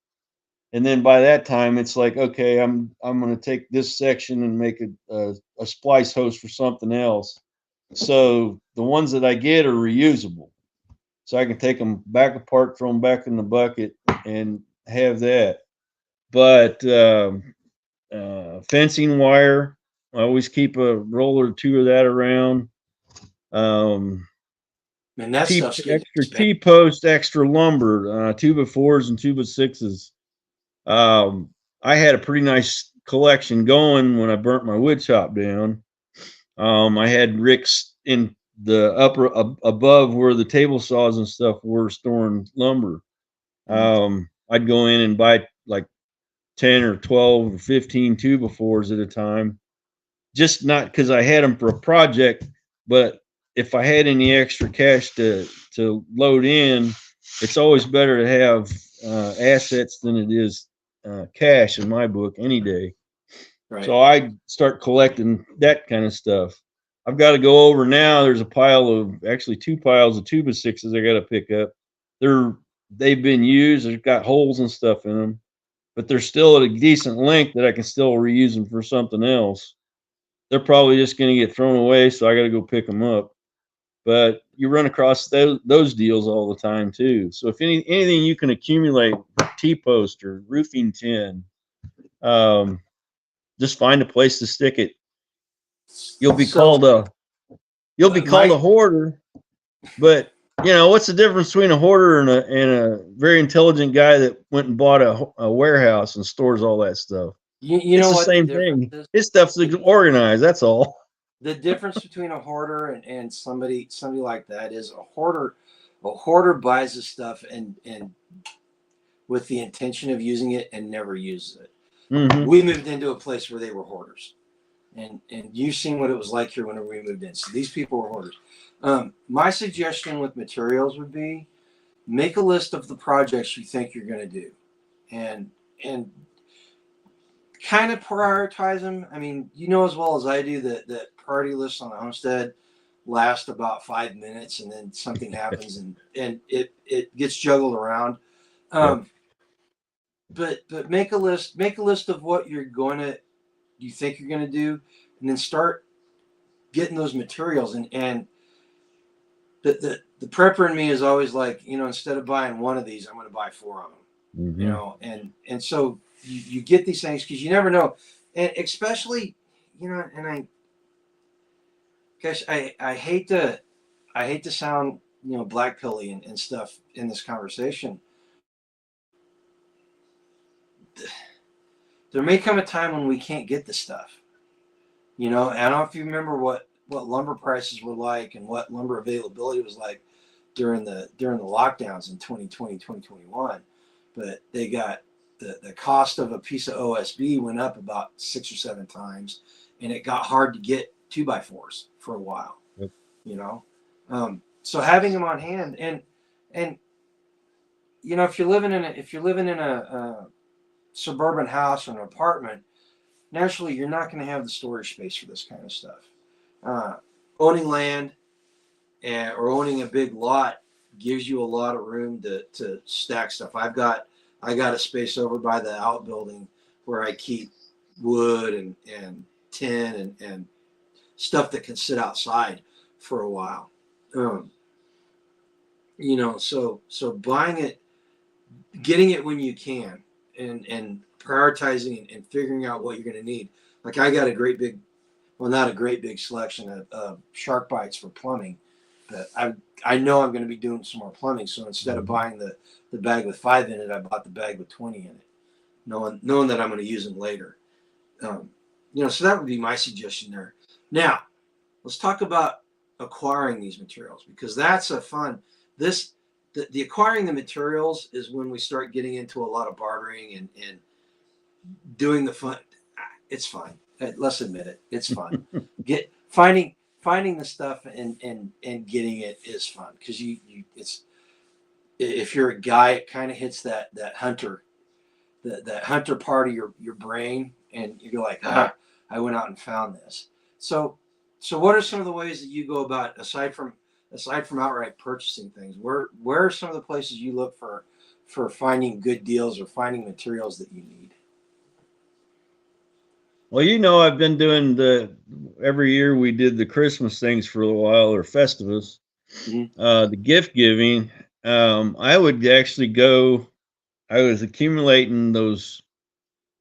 And then by that time, it's like, okay, I'm going to take this section and make a splice hose for something else. So the ones that I get are reusable. So I can take them back apart, throw them back in the bucket, and have that. But fencing wire, I always keep a roll or two of that around. Man, that stuff's Extra T-post, extra lumber, 2x4s and 2x6s. I had a pretty nice collection going when I burnt my wood shop down. I had ricks in the upper above where the table saws and stuff were storing lumber. I'd go in and buy like 10 or 12 or 15 2x4s at a time. Just not because I had them for a project, but if I had any extra cash to load in, it's always better to have assets than it is cash in my book any day. Right. So I start collecting that kind of stuff. I've got to go over now. There's actually 2 piles of 2x6s I got to pick up. They've been used. They've got holes and stuff in them, but they're still at a decent length that I can still reuse them for something else. They're probably just going to get thrown away, so I got to go pick them up. But you run across those deals all the time too. So if anything you can accumulate, T-post or roofing tin, just find a place to stick it. You'll be called a hoarder, but you know what's the difference between a hoarder and a very intelligent guy that went and bought a warehouse and stores all that stuff? You know it's the what same thing. His stuff's organized. That's all. the difference between a hoarder and somebody like that is a hoarder buys the stuff and with the intention of using it and never uses it. Mm-hmm. We moved into a place where they were hoarders, and you've seen what it was like here whenever we moved in. So these people were hoarders. My suggestion with materials would be make a list of the projects you think you're going to do, and kind of prioritize them. I mean, you know as well as I do that priority lists on a homestead last about 5 minutes, and then something happens, and it gets juggled around. Yep. Um, but make a list of what you think you're gonna do, and then start getting those materials. And the prepper in me is always like, instead of buying one of these, I'm gonna buy four of them. Mm-hmm. And so you get these things because you never know, and especially, and I hate to sound black pilly and stuff in this conversation. There may come a time when we can't get the stuff. I don't know if you remember what lumber prices were like and what lumber availability was like during the lockdowns in 2020, 2021. But they got the cost of a piece of OSB went up about 6 or 7 times, and it got hard to get 2x4s for a while. Yep. So having them on hand, and if you're living in a suburban house or an apartment, naturally you're not going to have the storage space for this kind of stuff. Owning land or owning a big lot gives you a lot of room to stack stuff. I got a space over by the outbuilding where I keep wood and tin and stuff that can sit outside for a while. So buying it, getting it when you can, and prioritizing and figuring out what you're going to need. Like I got not a great big selection of shark bites for plumbing, but I know I'm going to be doing some more plumbing. So instead of buying the bag with 5 in it, I bought the bag with 20 in it, knowing that I'm going to use them later. So that would be my suggestion there. Now, let's talk about acquiring these materials, because that's a fun. The acquiring the materials is when we start getting into a lot of bartering and doing the fun. It's fun. Let's admit it. It's fun. Finding the stuff and getting it is fun, because it's, if you're a guy, it kind of hits that hunter that hunter part of your brain, and you're like, I went out and found this. So what are some of the ways that you go about, aside from outright purchasing things? Where are some of the places you look for finding good deals or finding materials that you need? Well, I've been doing every year we did the Christmas things for a little while, or Festivus, the gift giving. I would actually go, I was accumulating those.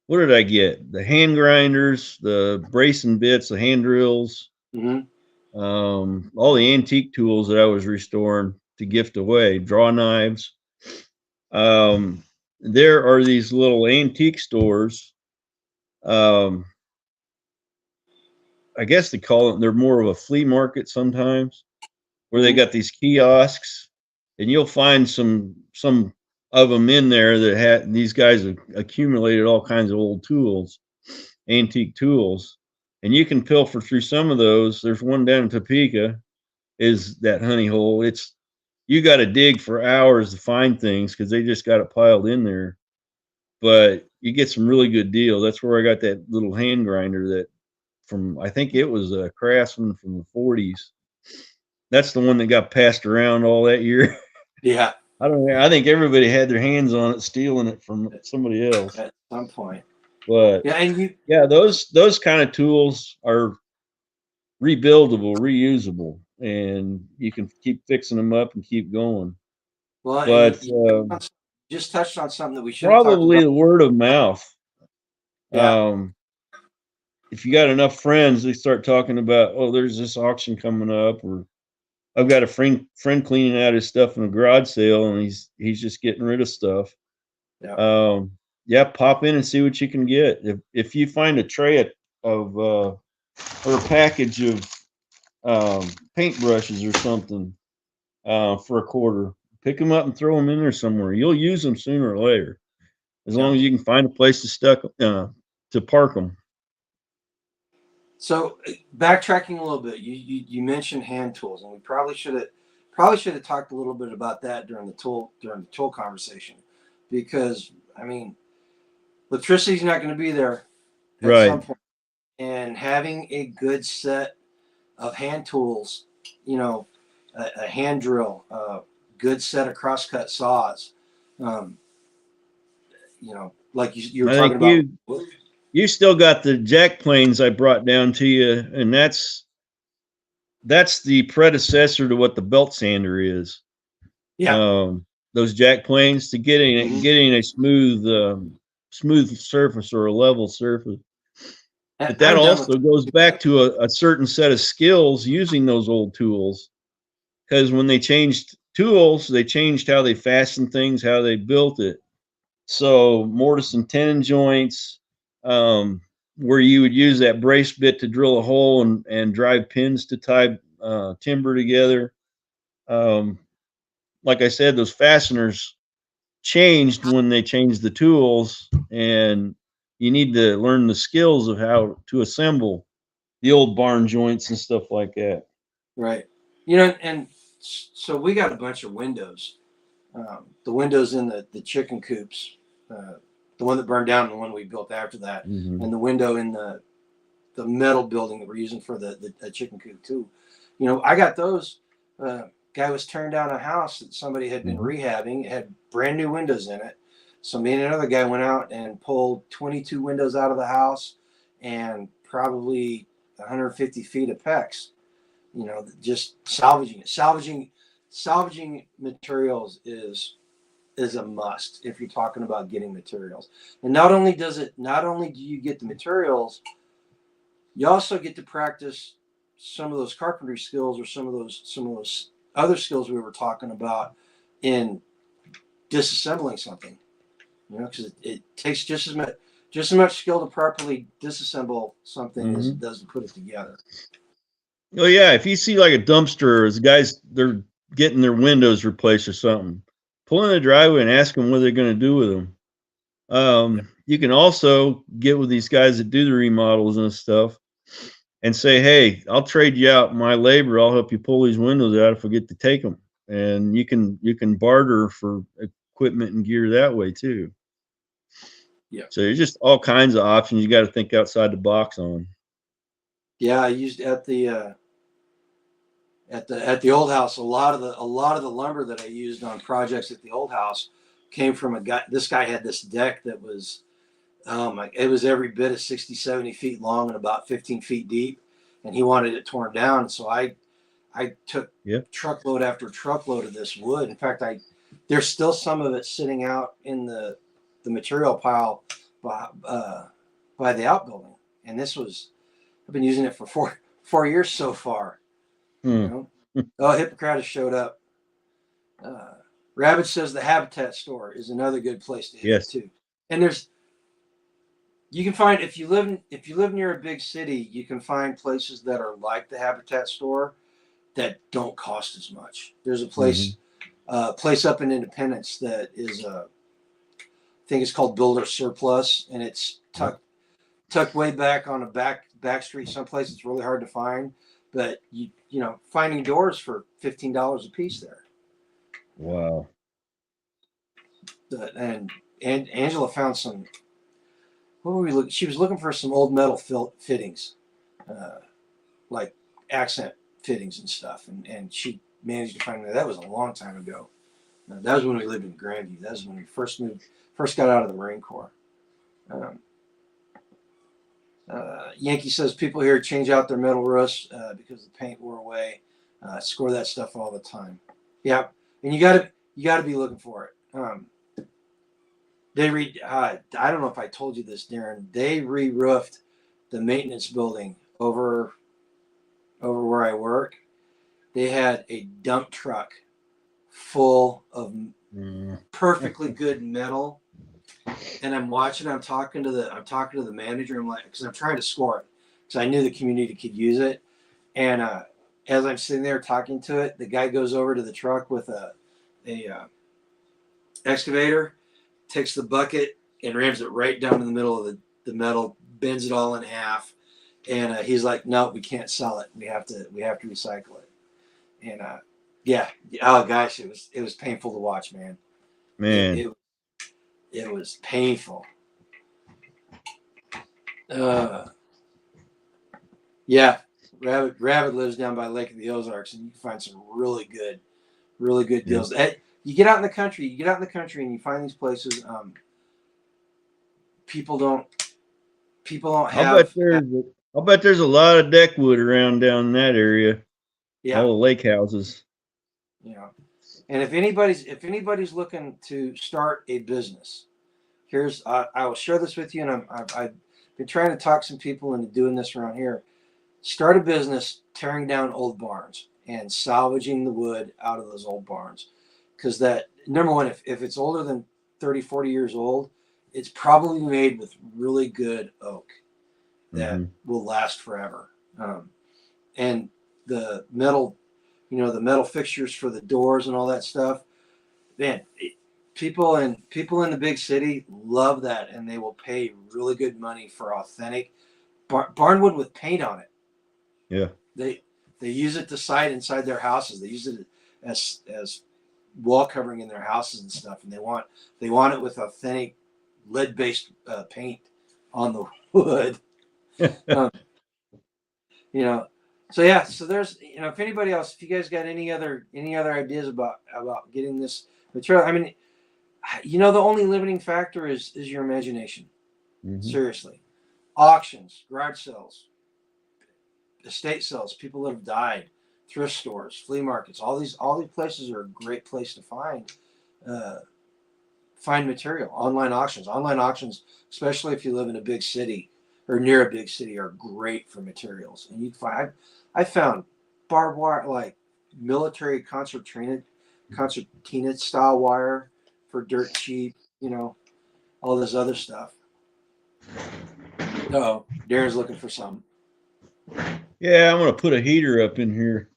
What did I get? The hand grinders, the bracing bits, the hand drills, all the antique tools that I was restoring to gift away, draw knives. There are these little antique stores. I guess they call it, they're more of a flea market sometimes, where they got these kiosks, and you'll find some of them in there that had, these guys have accumulated all kinds of old tools, antique tools, and you can pilfer through some of those. There's one down in Topeka, is that honey hole. You got to dig for hours to find things because they just got it piled in there, but you get some really good deal. That's where I got that little hand grinder that I think it was a Craftsman from the 40s. That's the one that got passed around all that year. Yeah. I don't know. I think everybody had their hands on it, stealing it from somebody else At some point. But yeah, those kind of tools are rebuildable, reusable, and you can keep fixing them up and keep going. well, But you just touched on something that we should have talked probably about. the word of mouth. Yeah. If you got enough friends, they start talking about, oh, there's this auction coming up, or I've got a friend cleaning out his stuff in a garage sale, and he's just getting rid of stuff. Yeah. Yeah, pop in and see what you can get. If you find a tray of or a package of paintbrushes or something for a quarter. Pick them up and throw them in there somewhere. You'll use them sooner or later, as long as you can find a place to park them. So backtracking a little bit, you mentioned hand tools, and we probably should have talked a little bit about that during the tool conversation, because I mean, electricity's not going to be there at some Right. point, and having a good set of hand tools, a hand drill, a good set of crosscut saws, um, like you were I talking think about. you still got the jack planes I brought down to you, and that's the predecessor to what the belt sander is. Yeah. Those jack planes to Mhm. getting a smooth surface or a level surface. But that I'm done with also goes back to a certain set of skills using those old tools. Because when they changed tools, they changed how they fastened things, how they built it. So mortise and tenon joints, where you would use that brace bit to drill a hole and drive pins to tie timber together. Um, like I said, those fasteners changed when they changed the tools, and you need to learn the skills of how to assemble the old barn joints and stuff like that. right. And so we got a bunch of windows. The windows in the chicken coops, uh, the one that burned down, and the one we built after that, Mm-hmm. and the window in the metal building that we're using for the chicken coop too. I got those. Guy was tearing down a house that somebody had been Mm-hmm. rehabbing. It had brand new windows in it. So me and another guy went out and pulled 22 windows out of the house, and probably 150 feet of PEX. Just salvaging it. Salvaging materials is a must if you're talking about getting materials. And not only do you get the materials, you also get to practice some of those carpentry skills, or some of those other skills we were talking about in disassembling something. Because it takes just as much skill to properly disassemble something as Mm-hmm. it does to put it together. Oh yeah, if you see like a dumpster, as guys they're getting their windows replaced or something, pull in the driveway and ask them what they're going to do with them. Yeah. You can also get with these guys that do the remodels and stuff and say, "Hey, I'll trade you out my labor. I'll help you pull these windows out if I get to take them." And you can barter for equipment and gear that way too. Yeah. So there's just all kinds of options you got to think outside the box on. Yeah, I used at the old house, a lot of the lumber that I used on projects at the old house came from a guy. This guy had this deck that was, it was every bit of 60, 70 feet long and about 15 feet deep, and he wanted it torn down. So I took Yep. truckload after truckload of this wood. In fact, there's still some of it sitting out in the material pile by the outbuilding, and I've been using it for four years so far. You Hmm. know, oh, Hippocrates showed up. Uh, Rabbit says the Habitat store is another good place to hit up Yes. too. And you can find, if you live near a big city, you can find places that are like the Habitat store that don't cost as much. There's a Hmm. place up in Independence that is I think it's called Builder Surplus, and it's Yep. tucked way back on a back street someplace. It's really hard to find, but finding doors for $15 a piece there. Wow. And Angela found some. What were we looking? She was looking for some old metal fittings, uh, like accent fittings and stuff, and she managed to find that. That was a long time ago. That was when we lived in Grandview. That was when we first got out of the Marine Corps. Um, Yankee says people here change out their metal roofs because the paint wore away. Score that stuff all the time. Yeah, and you gotta be looking for it. I don't know if I told you this, Darren. They re-roofed the maintenance building over where I work. They had a dump truck full of Mm. perfectly good metal, and I'm talking to the manager. I'm like, because I'm trying to score it, So I knew the community could use it. And as I'm sitting there talking to it, the guy goes over to the truck with a excavator, takes the bucket and rams it right down in the middle of the metal, bends it all in half, and he's like, "No, we can't sell it. We have to recycle it." And yeah, oh gosh, it was painful to watch, man. It Man. it, it was painful. Yeah, Rabbit lives down by Lake of the Ozarks, and you can find some really good Yeah. deals. You get out in the country, and you find these places. People don't I'll bet have. I'll bet there's a lot of deck wood around down in that area. Yeah, All the lake houses. you know. And if anybody's looking to start a business, here's I will share this with you, and I've been trying to talk some people into doing this around here. Start a business tearing down old barns and salvaging the wood out of those old barns, because that, number one, if it's older than 30, 40 years old, it's probably made with really good oak that Hmm. will last forever. And the metal, the metal fixtures for the doors and all that stuff, man, people in the big city love that, and they will pay really good money for authentic barnwood with paint on it. Yeah. They use it to siding inside their houses. They use it as wall covering in their houses and stuff, and they want it with authentic lead based paint on the wood. Um, you know, so yeah, so there's, if anybody else, if you guys got any other ideas about getting this material, I mean, the only limiting factor is your imagination. Hmm. Seriously, auctions, garage sales, estate sales, people that have died, thrift stores, flea markets, all these places are a great place to uh, find material. Online auctions, especially if you live in a big city or near a big city, are great for materials. And you can find, I found barbed wire, like military concertina style wire for dirt cheap. All this other stuff. Oh, Darren's looking for some. Yeah, I'm gonna put a heater up in here.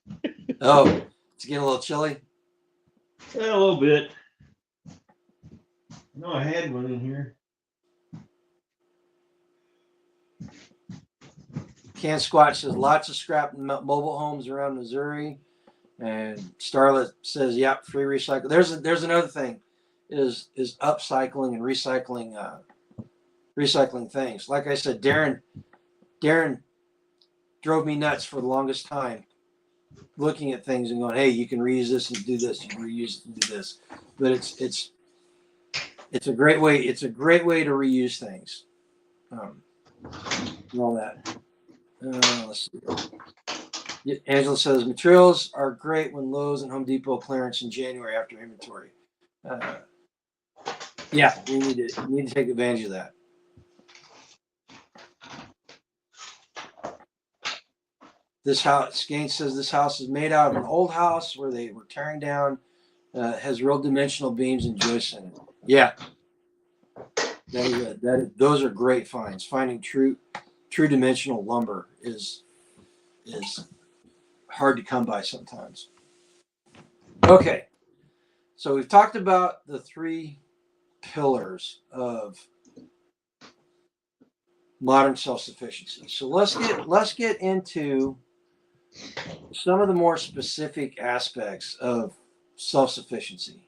Oh, it's getting a little chilly. Yeah, a little bit. No, I had one in here. Can Squatch says lots of scrap mobile homes around Missouri, and Starlet says, "Yep, free recycle." There's another thing, is upcycling and recycling things. Like I said, Darren drove me nuts for the longest time, looking at things and going, "Hey, you can reuse this and do this. You can reuse it and do this." But it's a great way. It's a great way to reuse things, and all that. Let's see. Angela says materials are great when Lowe's and Home Depot clearance in January after inventory. Uh, yeah, we need to take advantage of that. This house, Gaines says, this house is made out of an old house where they were tearing down. Has real dimensional beams and joists in it. Yeah, those are great finds. Finding true dimensional lumber is hard to come by sometimes. Okay, so we've talked about the three pillars of modern self-sufficiency. So let's get into some of the more specific aspects of self-sufficiency.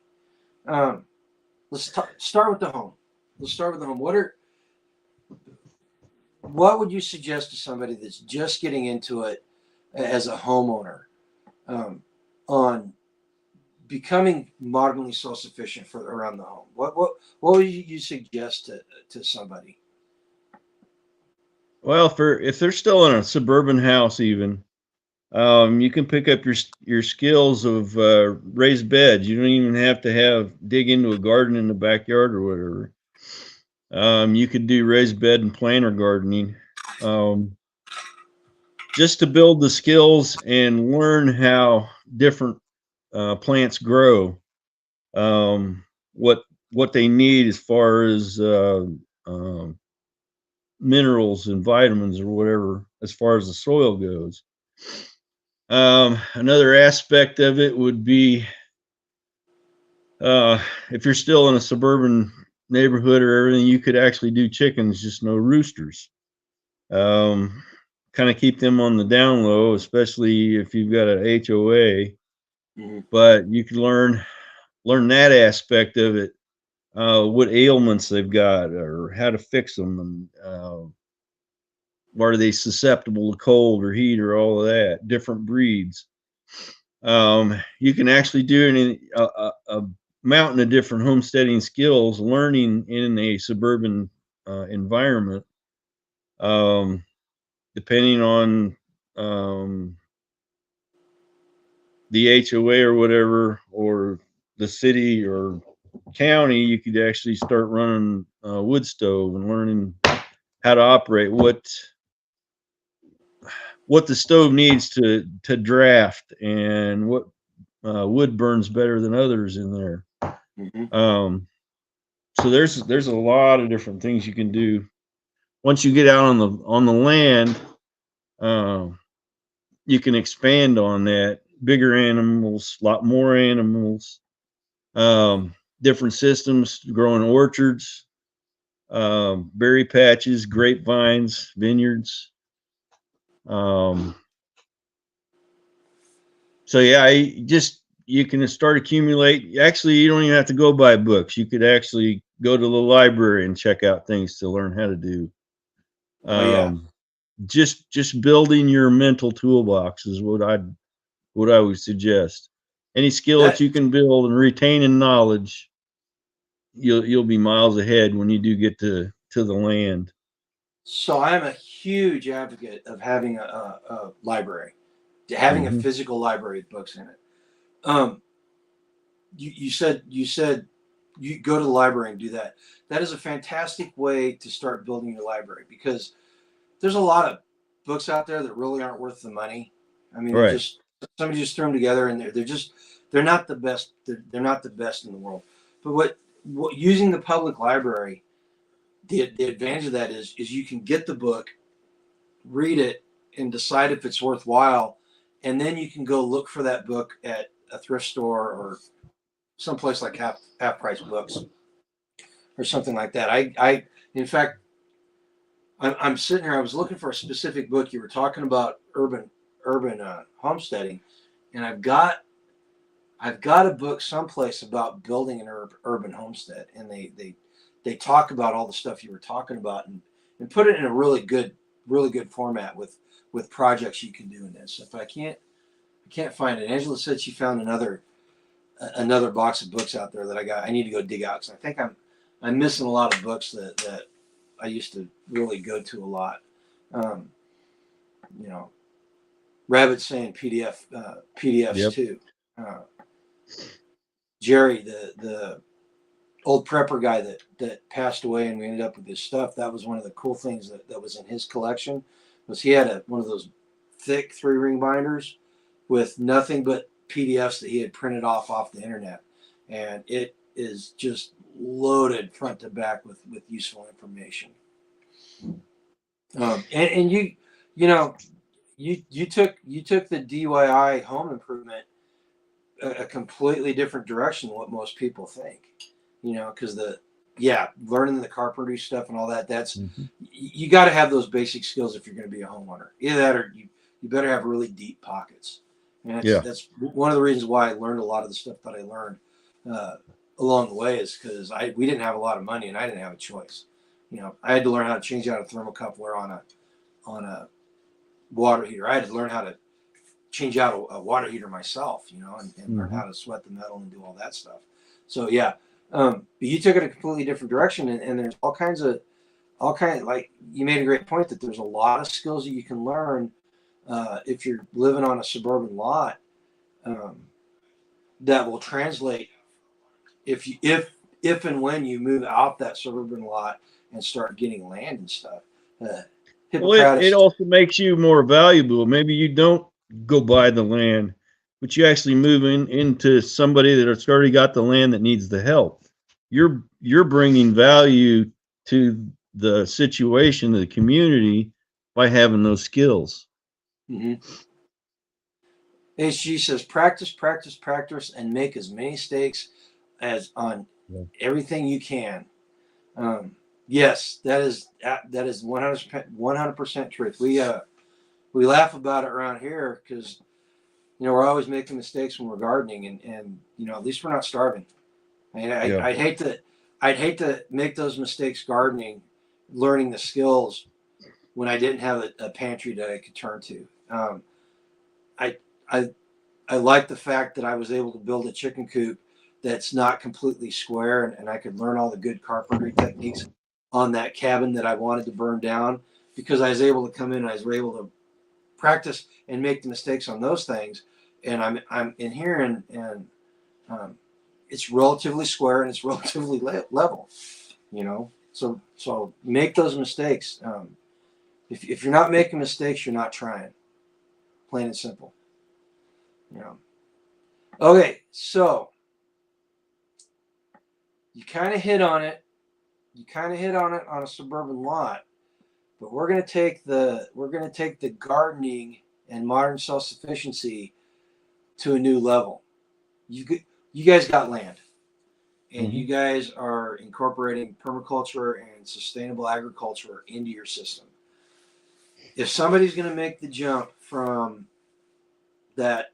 Let's start with the home. What would you suggest to somebody that's just getting into it as a homeowner, on becoming modernly self-sufficient for around the home? What would you suggest to somebody? Well, if they're still in a suburban house, even you can pick up your skills of raised beds. You don't even have to dig into a garden in the backyard or whatever. You could do raised bed and planter gardening, just to build the skills and learn how different plants grow. What they need as far as minerals and vitamins or whatever as far as the soil goes. Another aspect of it would be if you're still in a suburban neighborhood or everything, you could actually do chickens, just no roosters. Kind of keep them on the down low, especially if you've got an HOA. Mm-hmm. But you can learn that aspect of it, what ailments they've got, or how to fix them, and are they susceptible to cold or heat or all of that. Different breeds. You can actually do a mountain of different homesteading skills, learning in a suburban environment, depending on the HOA or whatever, or the city or county. You could actually start running a wood stove and learning how to operate, what the stove needs to draft, and what wood burns better than others in there. Mm-hmm. So there's a lot of different things you can do once you get out on the land. You can expand on that. Bigger animals, a lot more animals, different systems, growing orchards, berry patches, grapevines, vineyards. So yeah, you can start accumulate. Actually, you don't even have to go buy books. You could actually go to the library and check out things to learn how to do. Oh yeah. Just building your mental toolbox is what I would suggest. Any skill that That you can build and retain in knowledge, you'll be miles ahead when you do get to the land. So I'm a huge advocate of having a library, having a Mm-hmm. physical library with books in it. Um, you said you go to the library and do that. That is a fantastic way to start building your library, because there's a lot of books out there that really aren't worth the money. I mean, they're Right. just somebody just threw them together, and they're not the best. They're not the best in the world. But what using the public library, the advantage of that is you can get the book, read it, and decide if it's worthwhile, and then you can go look for that book at a thrift store or someplace like half price books or something like that. I in fact, I'm sitting here. I was looking for a specific book. You were talking about urban homesteading, and I've got a book someplace about building an urban homestead, and they talk about all the stuff you were talking about, and put it in a really good format with projects you can do in this. If I can't find it. Angela said she found another box of books out there that I need to go dig out, because I think I'm missing a lot of books that I used to really go to a lot. Um, you know, Rabbit's saying PDFs Yep. too. Uh, Jerry, the old prepper guy that passed away, and we ended up with his stuff. That was one of the cool things that was in his collection, was he had one of those thick 3-ring binders with nothing but PDFs that he had printed off the internet, and it is just loaded front to back with useful information. And you know you took the DIY home improvement a completely different direction than what most people think. Because learning the carpentry stuff and all that, that's Mm-hmm. you got to have those basic skills if you're going to be a homeowner. Either that, or you better have really deep pockets. And Yeah. that's one of the reasons why I learned a lot of the stuff that I learned along the way, is because we didn't have a lot of money, and I didn't have a choice. I had to learn how to change out a thermocouple on a water heater. I had to learn how to change out a water heater myself, and learn Mm-hmm. how to sweat the metal and do all that stuff. So yeah, but you took it a completely different direction, and there's like you made a great point that there's a lot of skills that you can learn if you're living on a suburban lot, that will translate if and when you move out that suburban lot and start getting land and stuff. Uh, Well, it Hippocrates. also makes you more valuable. Maybe you don't go buy the land, but you actually move into somebody that's already got the land that needs the help. You're bringing value to the situation of the community by having those skills. Mm-hmm. HG says, practice, practice, practice, and make as many mistakes as on everything you can. Yes, that is 100% truth. We laugh about it around here because we're always making mistakes when we're gardening, and at least we're not starving. I mean, I'd hate to make those mistakes gardening, learning the skills when I didn't have a pantry that I could turn to. I I I like the fact that I was able to build a chicken coop that's not completely square, and I could learn all the good carpentry techniques on that cabin that I wanted to burn down because I was able to come in and I was able to practice and make the mistakes on those things. And I'm in here and it's relatively square and it's relatively level, So make those mistakes. If you're not making mistakes, you're not trying. Plain and simple. Okay, so you kind of hit on it. You kind of hit on it on a suburban lot, but we're going to take the gardening and modern self-sufficiency to a new level. You guys got land, and you guys are incorporating permaculture and sustainable agriculture into your system. If somebody's going to make the jump from that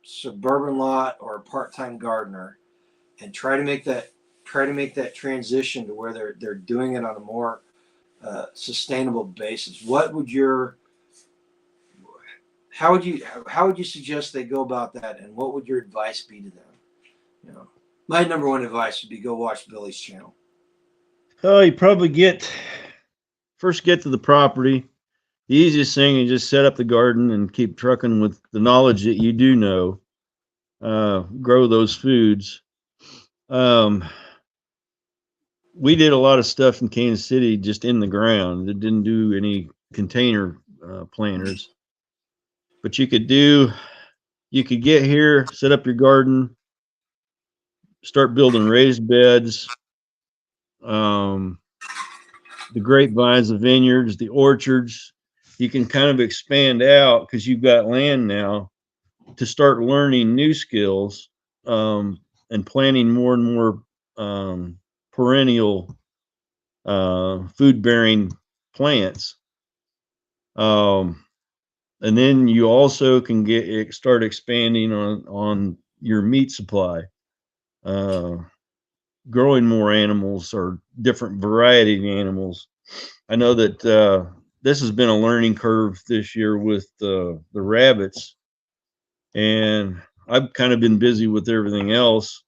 suburban lot or a part-time gardener and try to make that transition to where they're doing it on a more sustainable basis, how would you suggest they go about that, and what would your advice be to them? My number one advice would be go watch Billy's channel. Oh, you probably first get to the property. The easiest thing is just set up the garden and keep trucking with the knowledge that you do know. Grow those foods. We did a lot of stuff in Kansas City just in the ground. It didn't do any container planters. But you could get here, set up your garden, start building raised beds, the grapevines, the vineyards, the orchards. You can kind of expand out because you've got land now to start learning new skills and planting more and more perennial food-bearing plants. And then you also can start expanding on your meat supply, growing more animals or different variety of animals. I know that this has been a learning curve this year with the rabbits, and I've kind of been busy with everything else.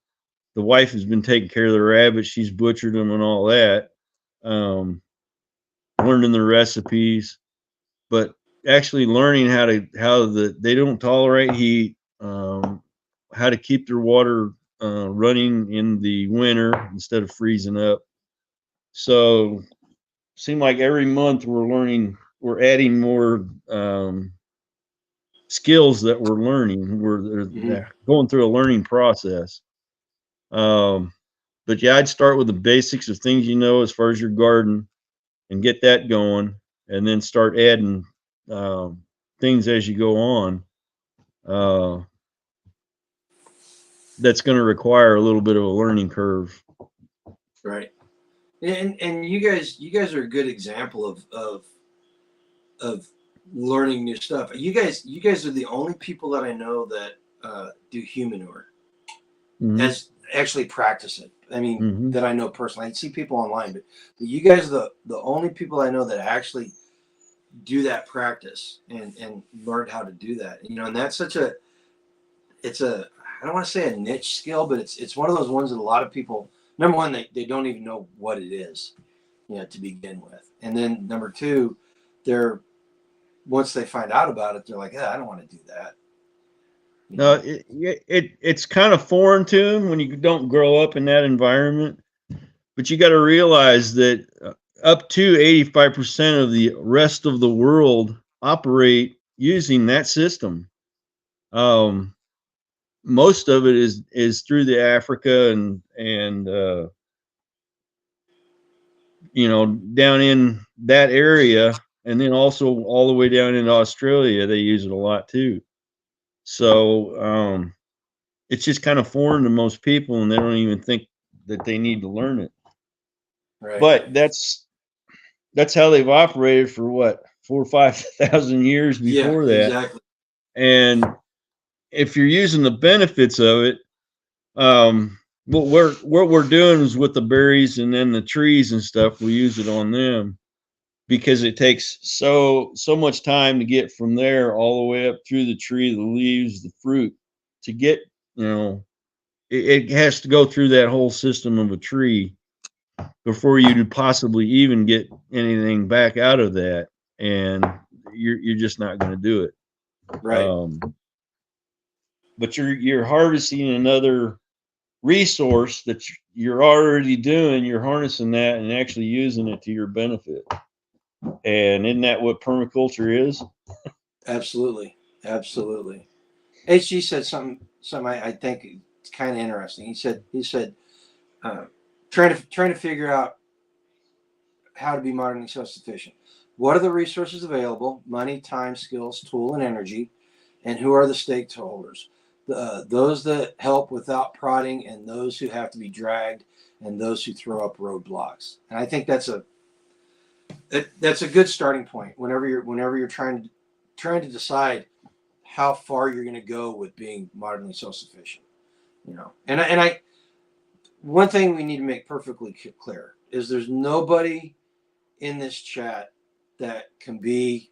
The wife has been taking care of the rabbits. She's butchered them and all that, learning the recipes, but actually learning they don't tolerate heat, how to keep their water running in the winter instead of freezing up. So seem like every month we're adding more skills that we're learning. They're going through a learning process. But yeah, I'd start with the basics of things as far as your garden and get that going, and then start adding things as you go on. That's going to require a little bit of a learning curve. Right. And you guys are a good example of learning new stuff. You guys are the only people that I know that do humanure, as actually practice it. I mean, that I know personally. I see people online, but you guys are the only people I know that actually do that practice and learned how to do that. And that's I don't want to say a niche skill, but it's one of those ones that a lot of people, number one, they don't even know what it is, to begin with. And then number two, once they find out about it, they're like, I don't want to do that. No, it's kind of foreign to them when you don't grow up in that environment. But you got to realize that up to 85% of the rest of the world operate using that system. Most of it is through the Africa and down in that area, and then also all the way down into Australia, they use it a lot too. So it's just kind of foreign to most people, and they don't even think that they need to learn it. Right. But that's how they've operated for what, 4 or 5,000 years Yeah, before that. exactly. And if you're using the benefits of it, what we're doing is with the berries and then the trees and stuff, we use it on them because it takes so much time to get from there all the way up through the tree, the leaves, the fruit, to get, it has to go through that whole system of a tree before you could possibly even get anything back out of that, and you're just not going to do it. Right. But you're harvesting another resource that you're already doing. You're harnessing that and actually using it to your benefit. And isn't that what permaculture is? Absolutely. Absolutely. HG said something I think it's kind of interesting. He said trying to figure out how to be modernly self-sufficient. What are the resources available? Money, time, skills, tool, and energy. And who are the stakeholders? Those that help without prodding, and those who have to be dragged, and those who throw up roadblocks. And I think that's a good starting point whenever you're trying to decide how far you're going to go with being modernly self-sufficient. And I one thing we need to make perfectly clear is there's nobody in this chat that can be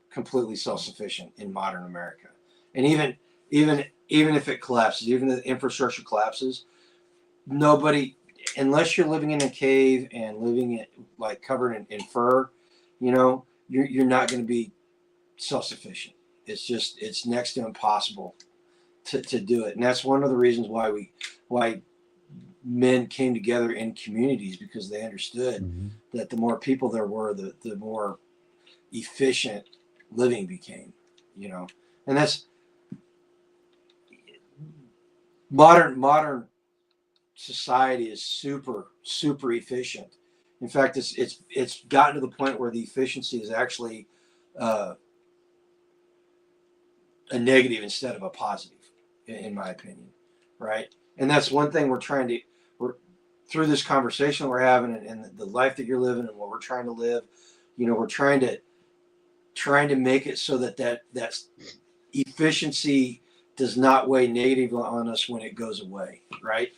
completely self-sufficient in modern America. And even if it collapses, even if the infrastructure collapses, nobody, unless you're living in a cave and living it like covered in fur, you're not going to be self-sufficient. It's next to impossible to do it. And that's one of the reasons why men came together in communities, because they understood that the more people there were, the more efficient living became, and that's modern society is super efficient. In fact, it's gotten to the point where the efficiency is actually a negative instead of a positive, in my opinion, right? And that's one thing we're through this conversation we're having, and the life that you're living and what we're trying to live, we're trying to make it so that efficiency does not weigh negative on us when it goes away, right?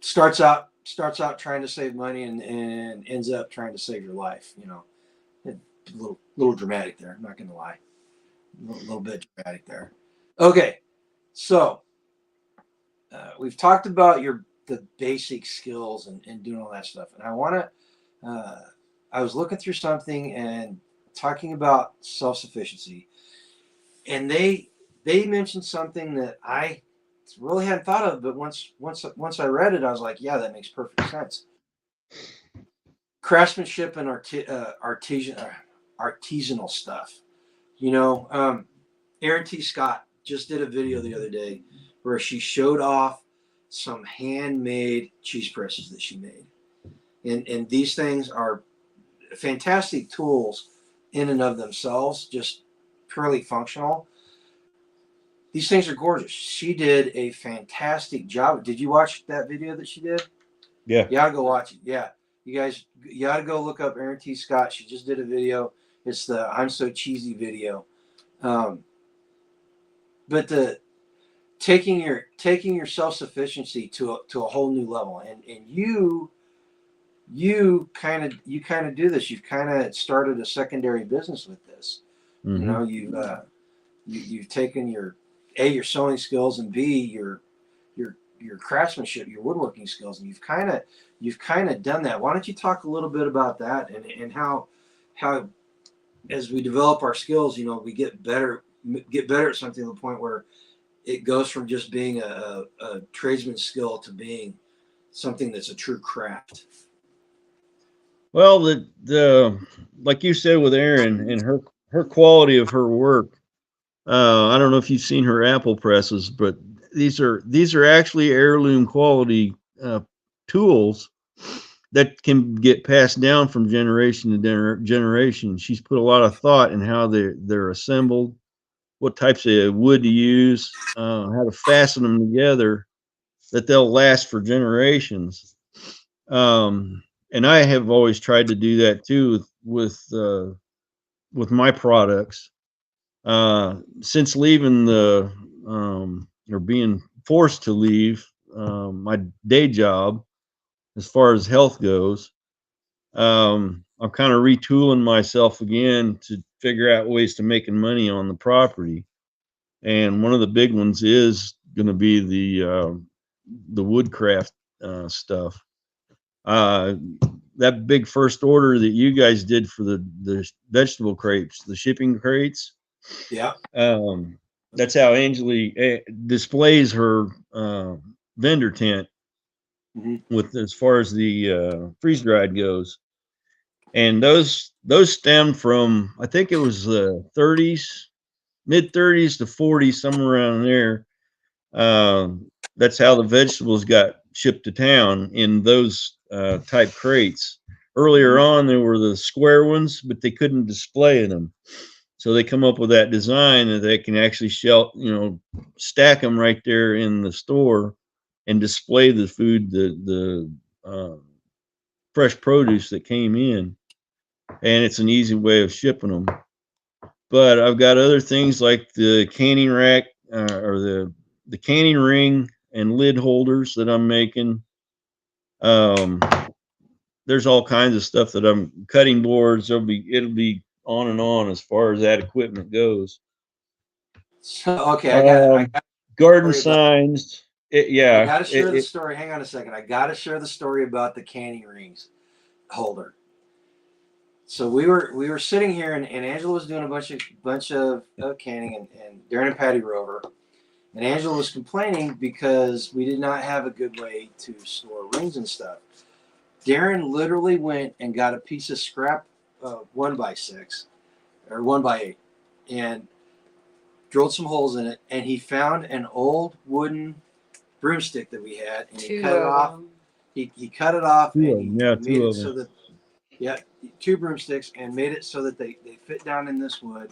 Starts out trying to save money and ends up trying to save your life. A little dramatic there. I'm not going to lie, a little bit dramatic there. Okay, so we've talked about the basic skills and doing all that stuff, and I want to. I was looking through something and talking about self-sufficiency, and they mentioned something that I really hadn't thought of, but once I read it, I was like, yeah, that makes perfect sense. Craftsmanship and artisanal stuff. Erin T. Scott just did a video the other day where she showed off some handmade cheese presses that she made, and these things are fantastic tools in and of themselves, just purely functional. These things are gorgeous. She did a fantastic job. Did you watch that video that she did? Yeah. You ought to go watch it. Yeah. You guys, you ought to go look up Erin T. Scott. She just did a video. It's the I'm So Cheesy video. But taking your self-sufficiency to a whole new level. And you kind of do this. You've kind of started a secondary business with this. You've taken your sewing skills, and B, your craftsmanship, your woodworking skills, and you've kind of done that. Why don't you talk a little bit about that, and how as we develop our skills, we get better at something to the point where it goes from just being a tradesman's skill to being something that's a true craft. Well, the like you said with Erin and her quality of her work. I don't know if you've seen her apple presses, but these are actually heirloom quality tools that can get passed down from generation to generation. She's put a lot of thought in how they're assembled, what types of wood to use, how to fasten them together that they'll last for generations. And I have always tried to do that too with my products. Since leaving or being forced to leave my day job, as far as health goes, I'm kind of retooling myself again to figure out ways to making money on the property. And one of the big ones is going to be the woodcraft stuff. Uh, that big first order that you guys did for the vegetable crates, the shipping crates. Yeah. That's how Angeli displays her vendor tent with as far as the freeze dried goes. And those stem from, I think it was the 30s, mid 30s to 40s, somewhere around there. That's how the vegetables got shipped to town in those type crates. Earlier on, there were the square ones, but they couldn't display them. So they come up with that design that they can actually stack them right there in the store and display the food, the fresh produce that came in. And it's an easy way of shipping them. But I've got other things like the canning rack or the canning ring and lid holders that I'm making. There's all kinds of stuff that I'm cutting boards. It'll be on and on as far as that equipment goes. So, okay, I got Garden story about, signs. I got to share the story. Hang on a second. I got to share the story about the canning rings holder. So we were sitting here, and Angela was doing a bunch of canning, and Darren and Patty were over, and Angela was complaining because we did not have a good way to store rings and stuff. Darren literally went and got a piece of scrap 1x6 or 1x8 and drilled some holes in it, and he found an old wooden broomstick that we had, and he cut it off. He cut it off, and he made it so that, yeah, 2 broomsticks, and made it so that they fit down in this wood.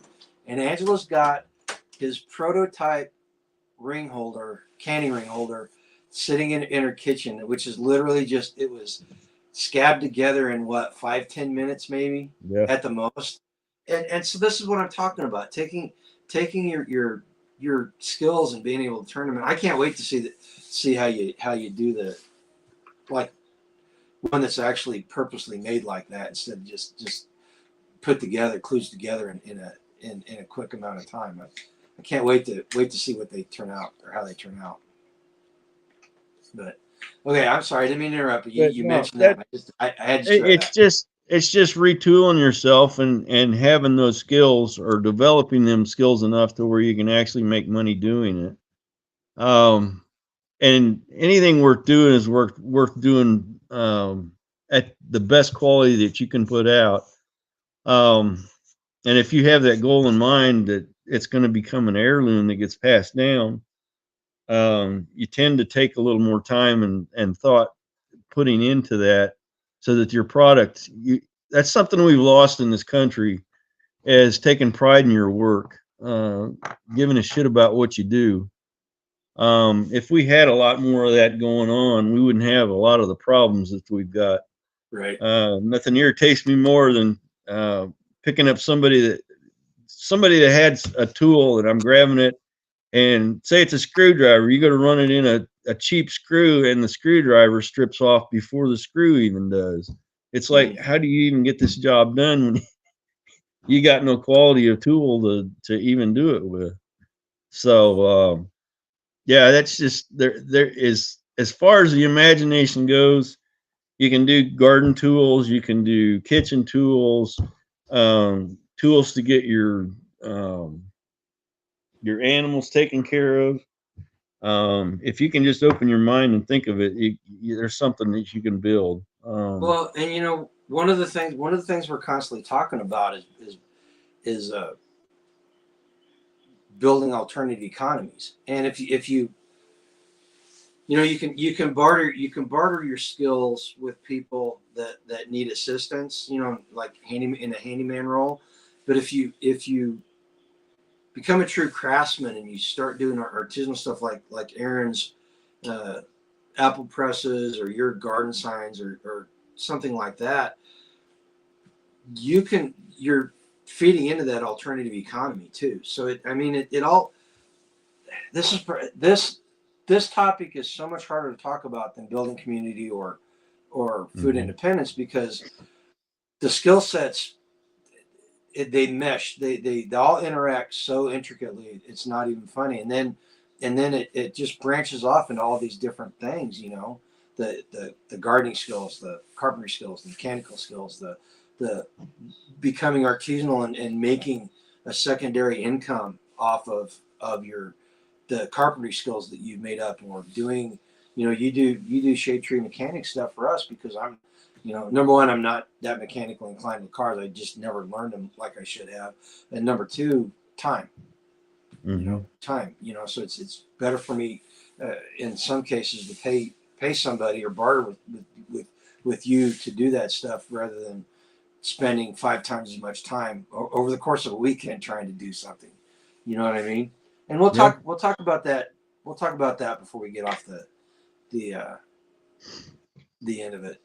And Angela's got his prototype ring holder, canning ring holder, sitting in her kitchen, which is literally just, it was scabbed together in what, 5-10 minutes maybe, at the most. And so this is what I'm talking about, taking your skills and being able to turn them in. I can't wait to see how you do the, like, one that's actually purposely made like that instead of just put together, kludged together in a quick amount of time. I can't wait to see what they turn out or how they turn out. But okay, I'm sorry, I didn't mean to interrupt. But you mentioned that. I had to share that. It's just retooling yourself and having those skills or developing them skills enough to where you can actually make money doing it. And anything worth doing is worth doing at the best quality that you can put out. And if you have that goal in mind that it's going to become an heirloom that gets passed down, you tend to take a little more time and thought putting into that so that your product, that's something we've lost in this country, is taking pride in your work, giving a shit about what you do. If we had a lot more of that going on, we wouldn't have a lot of the problems that we've got. Right. Nothing irritates me more than picking up somebody that had a tool and I'm grabbing it, and say it's a screwdriver. You got to run it in a cheap screw, and the screwdriver strips off before the screw even does. It's like, how do you even get this job done when you got no quality of tool to even do it with? So yeah, that's just there is, as far as the imagination goes, you can do garden tools, you can do kitchen tools, tools to get your animals taken care of. If you can just open your mind and think of it, there's something that you can build. Well, and one of the things we're constantly talking about is building alternative economies. And if you You know, you can barter your skills with people that need assistance. You know, like in a handyman role. But if you become a true craftsman and you start doing artisanal stuff like Aaron's uh, apple presses or your garden signs or something like that, you're feeding into that alternative economy too. So it all this is this topic is so much harder to talk about than building community or food Mm-hmm. independence because the skill sets they mesh they all interact so intricately it's not even funny, and then it just branches off into all these different things, you know, the gardening skills, the carpentry skills, the mechanical skills, the becoming artisanal and making a secondary income off of your the carpentry skills that you've made up, or doing, you know, you do shade tree mechanic stuff for us because I'm, you know, number one, I'm not that mechanically inclined with cars. I just never learned them like I should have, and number two, time. Mm-hmm. Time. You know, so it's better for me in some cases to pay somebody or barter with with you to do that stuff rather than spending 5 times as much time over the course of a weekend trying to do something. You know what I mean? And we'll Yeah. talk. We'll talk about that. We'll talk about that before we get off the the end of it.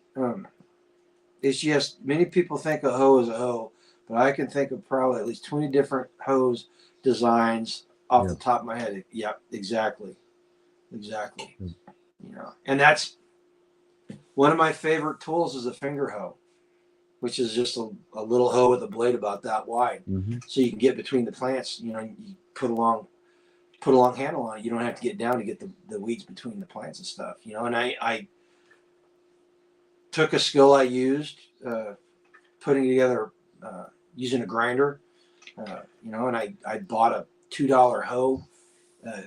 It's just many people think a hoe is a hoe, but I can think of probably at least 20 different hose designs off Yeah. the top of my head. Yep, exactly, exactly. You know, and that's one of my favorite tools is a finger hoe, which is just a little hoe with a blade about that wide, Mm-hmm. so you can get between the plants. You know, you put a long handle on it. You don't have to get down to get the weeds between the plants and stuff. You know, and I took a skill I used putting together using a grinder. You know, and I bought a $2 hoe, uh,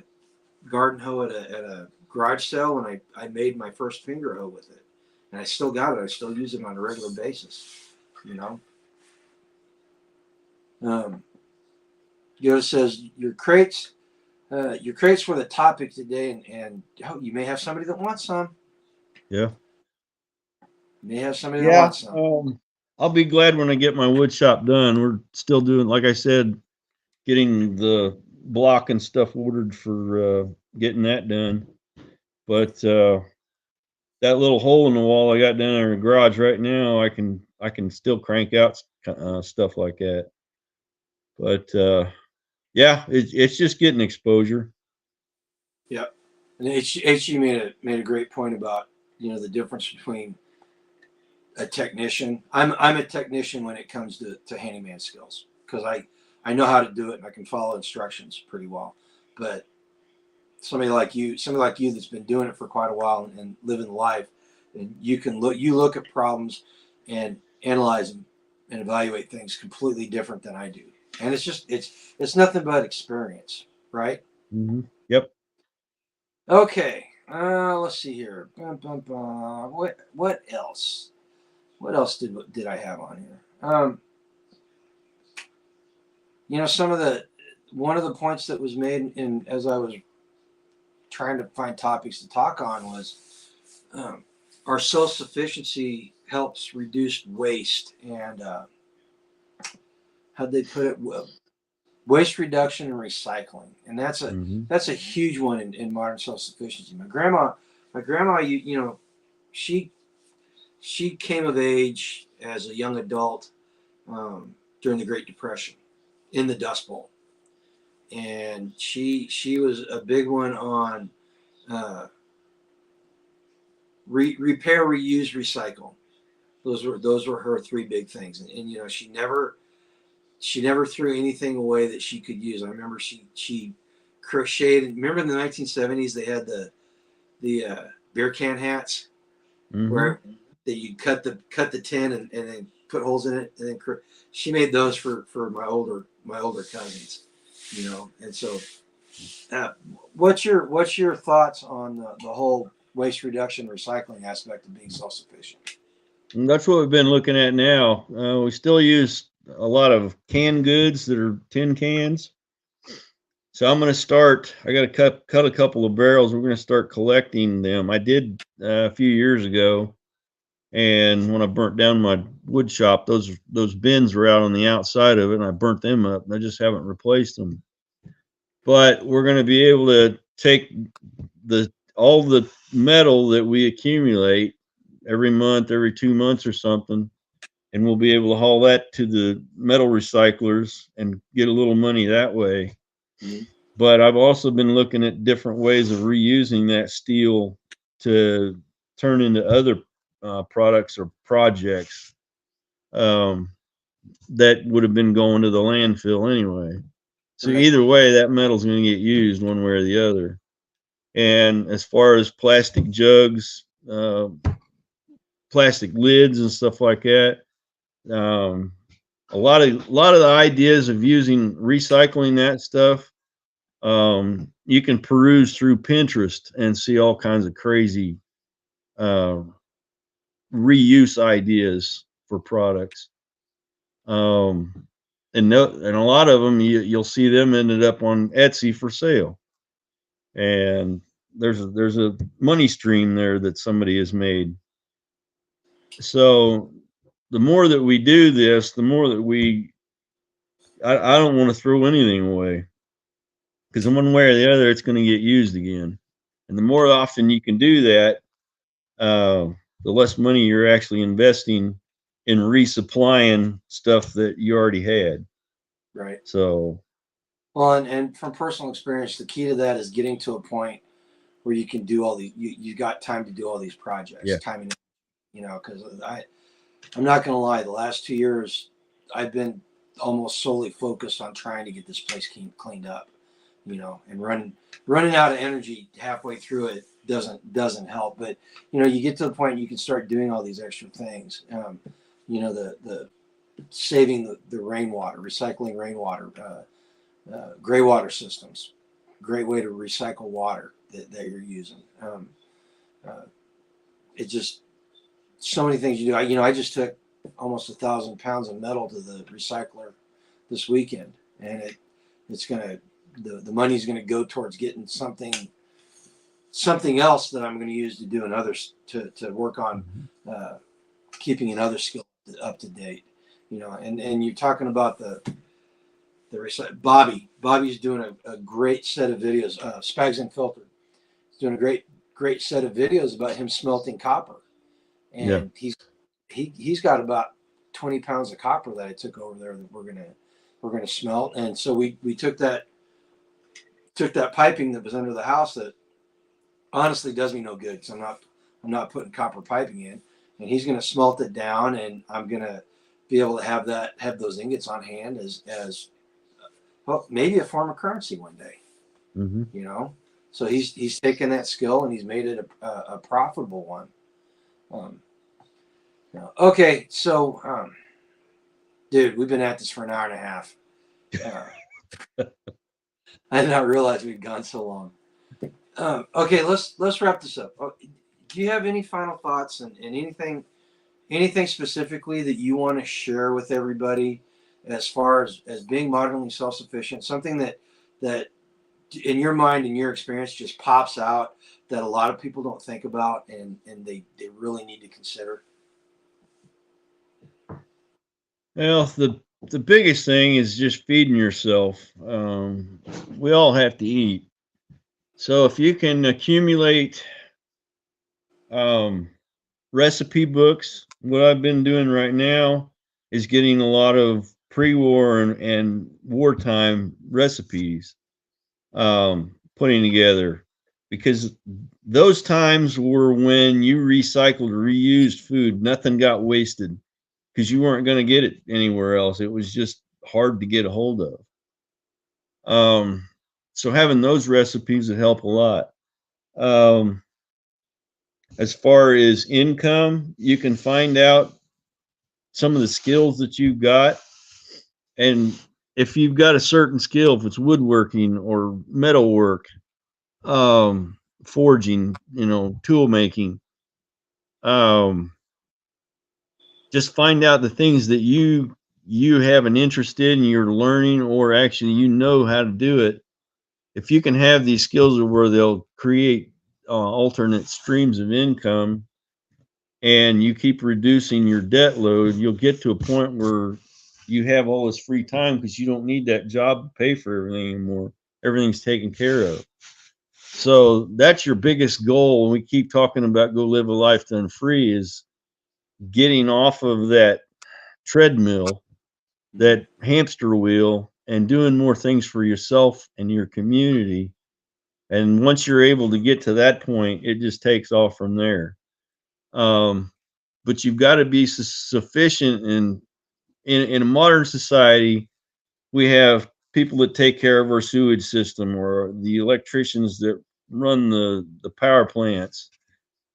garden hoe at a garage sale, and I made my first finger hoe with it, and I still got it. I still use it on a regular basis. You know. Um, Yoda says your crates were the topic today, and oh, you may have somebody that wants some. Yeah. You may have somebody that Yeah. wants some. I'll be glad when I get my wood shop done. We're still doing, like I said, getting the block and stuff ordered for getting that done. But that little hole in the wall I got down in the garage right now, I can still crank out stuff like that. But yeah, it's just getting exposure. Yeah, and HG made a great point about, you know, the difference between a technician. I'm a technician when it comes to handyman skills because I know how to do it and I can follow instructions pretty well. But somebody like you that's been doing it for quite a while and living life, and you look at problems and analyze them and evaluate things completely different than I do. And it's nothing but experience, right? Hmm. Yep. Okay. Let's see here. Bum, bum, bum. What else? What else did I have on here? You know, one of the points that was made in as I was trying to find topics to talk on was um, our self sufficiency helps reduce waste and how'd they put it? Waste reduction and recycling, and Hmm. that's a huge one in modern self sufficiency. My grandma, you know, she she came of age as a young adult during the Great Depression in the Dust Bowl, and she was a big one on uh, repair, reuse, recycle. Those were her three big things, and you know she never threw anything away that she could use. I remember she crocheted. Remember in the 1970s they had the beer can hats Hmm. where that you cut the tin and then put holes in it and then she made those for my older cousins, you know. And so uh, what's your thoughts on the whole waste reduction recycling aspect of being self-sufficient? And that's what we've been looking at now. We still use a lot of canned goods that are tin cans. So I'm going to start. I got to cut a couple of barrels. We're going to start collecting them. I did a few years ago, and when I burnt down my wood shop, those bins were out on the outside of it, and I burnt them up. And I just haven't replaced them. But we're going to be able to take all the metal that we accumulate every month, every 2 months or something, and we'll be able to haul that to the metal recyclers and get a little money that way. Mhm. But I've also been looking at different ways of reusing that steel to turn into other products or projects um, that would have been going to the landfill anyway. So Right. either way, that metal's going to get used one way or the other. And as far as plastic jugs, plastic lids, and stuff like that, um, a lot of the ideas of using recycling that stuff, you can peruse through Pinterest and see all kinds of crazy uh, reuse ideas for products. And a lot of them you'll see them ended up on Etsy for sale, and there's a money stream there that somebody has made. So the more that we do this, the more that I don't want to throw anything away, because in one way or the other, it's going to get used again. And the more often you can do that, uh, the less money you're actually investing in resupplying stuff that you already had. Right. So, Well, and from personal experience, the key to that is getting to a point where you can do all these. You got time to do all these projects. yeah, Time and because I'm not gonna lie. The last 2 years, I've been almost solely focused on trying to get this place cleaned up. And running out of energy halfway through it doesn't help. But you get to the point you can start doing all these extra things. The saving the rainwater, recycling rainwater, gray water systems, great way to recycle water that you're using. Uh, it just so many things you do. I just took almost 1,000 pounds of metal to the recycler this weekend, and it's gonna the money's gonna go towards getting something else that I'm going to use to do another to work on keeping another skill up to date. And you're talking about Bobby's doing a great set of videos. Spags Unfiltered. He's doing a great set of videos about him smelting copper, yeah. and he's got about 20 pounds of copper that I took over there that we're gonna smelt. And so we took that piping that was under the house that honestly does me no good because I'm not putting copper piping in, and he's gonna smelt it down, and I'm gonna be able to have those ingots on hand as well, maybe a form of currency one day. Mm-hmm. So he's taken that skill and he's made it a profitable one. Okay, so dude, we've been at this for an hour and a half. I did not realize we'd gone so long. Okay, let's wrap this up. Do you have any final thoughts and anything specifically that you want to share with everybody as far as being modernly self-sufficient? Something that in your mind and your experience just pops out that a lot of people don't think about and they really need to consider? Well, the biggest thing is just feeding yourself. We all have to eat. So if you can accumulate recipe books, what I've been doing right now is getting a lot of pre-war and wartime recipes, putting together, because those times were when you recycled, reused food. Nothing got wasted because you weren't going to get it anywhere else. It was just hard to get a hold of. So having those recipes would help a lot. As far as income, you can find out some of the skills that you've got. And if you've got a certain skill, if it's woodworking or metalwork, forging, tool making, um, just find out the things that you have an interest in, you're learning, or actually how to do it, if you can have these skills where they'll create alternate streams of income, and you keep reducing your debt load, you'll get to a point where you have all this free time because you don't need that job to pay for everything anymore. Everything's taken care of. So that's your biggest goal when we keep talking about go live a life done free, is getting off of that treadmill, that hamster wheel, and doing more things for yourself and your community. And once you're able to get to that point, it just takes off from there. But you've got to be sufficient. In a modern society, we have people that take care of our sewage system, or the electricians that run the power plants,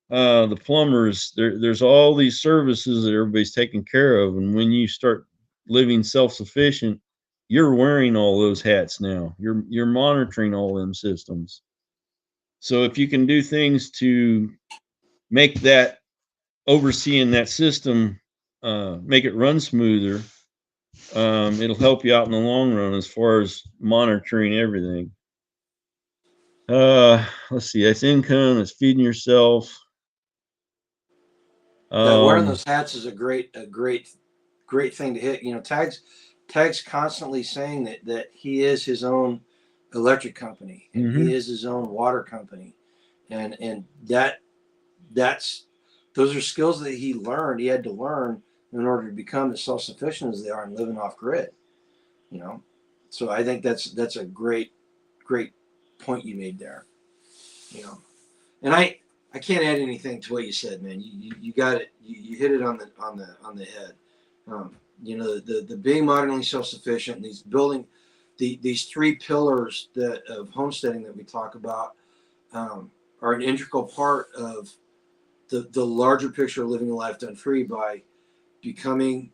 the plumbers. There's all these services that everybody's taking care of, and when you start living self-sufficient, you're wearing all those hats now. You're monitoring all them systems. So if you can do things to make that overseeing that system, make it run smoother, it'll help you out in the long run as far as monitoring everything. Let's see, that's income, it's feeding yourself. That wearing those hats is a great thing to hit. You know, Tag's constantly saying that he is his own electric company, and he is his own water company, and that's those are skills that he learned. He had to learn in order to become as self-sufficient as they are and living off grid. You know, so I think that's a great point you made there. You know, and I can't add anything to what you said, man. You got it. You hit it on the head. You know, the being modernly self-sufficient, and these building these three pillars of homesteading that we talk about are an integral part of the larger picture of living a life done free by becoming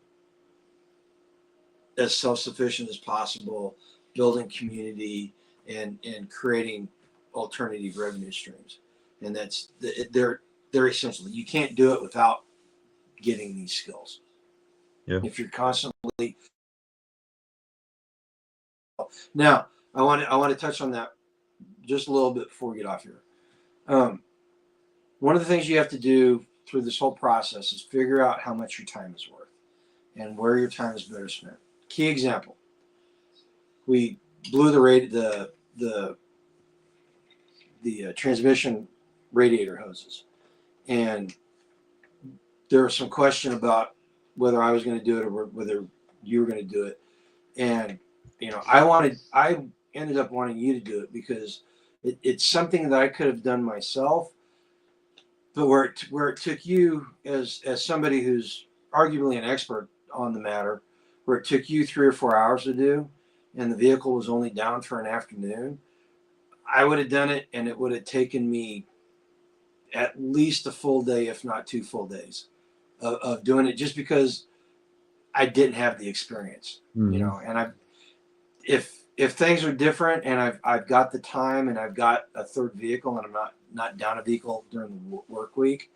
as self-sufficient as possible, building community, and creating alternative revenue streams. And they're essential. You can't do it without getting these skills. Yeah. If you're constantly now, I want to touch on that just a little bit before we get off here. One of the things you have to do through this whole process is figure out how much your time is worth and where your time is better spent. Key example: we blew the transmission radiator hoses, and there was some question about whether I was going to do it or whether you were going to do it. And you know, I ended up wanting you to do it because it's something that I could have done myself, but where it took you as somebody who's arguably an expert on the matter, where it took you 3 or 4 hours to do, and the vehicle was only down for an afternoon, I would have done it, and it would have taken me at least a full day, if not 2 full days, of doing it, just because I didn't have the experience, you know. And if things are different, and I've got the time, and I've got a third vehicle, and I'm not down a vehicle during the work week,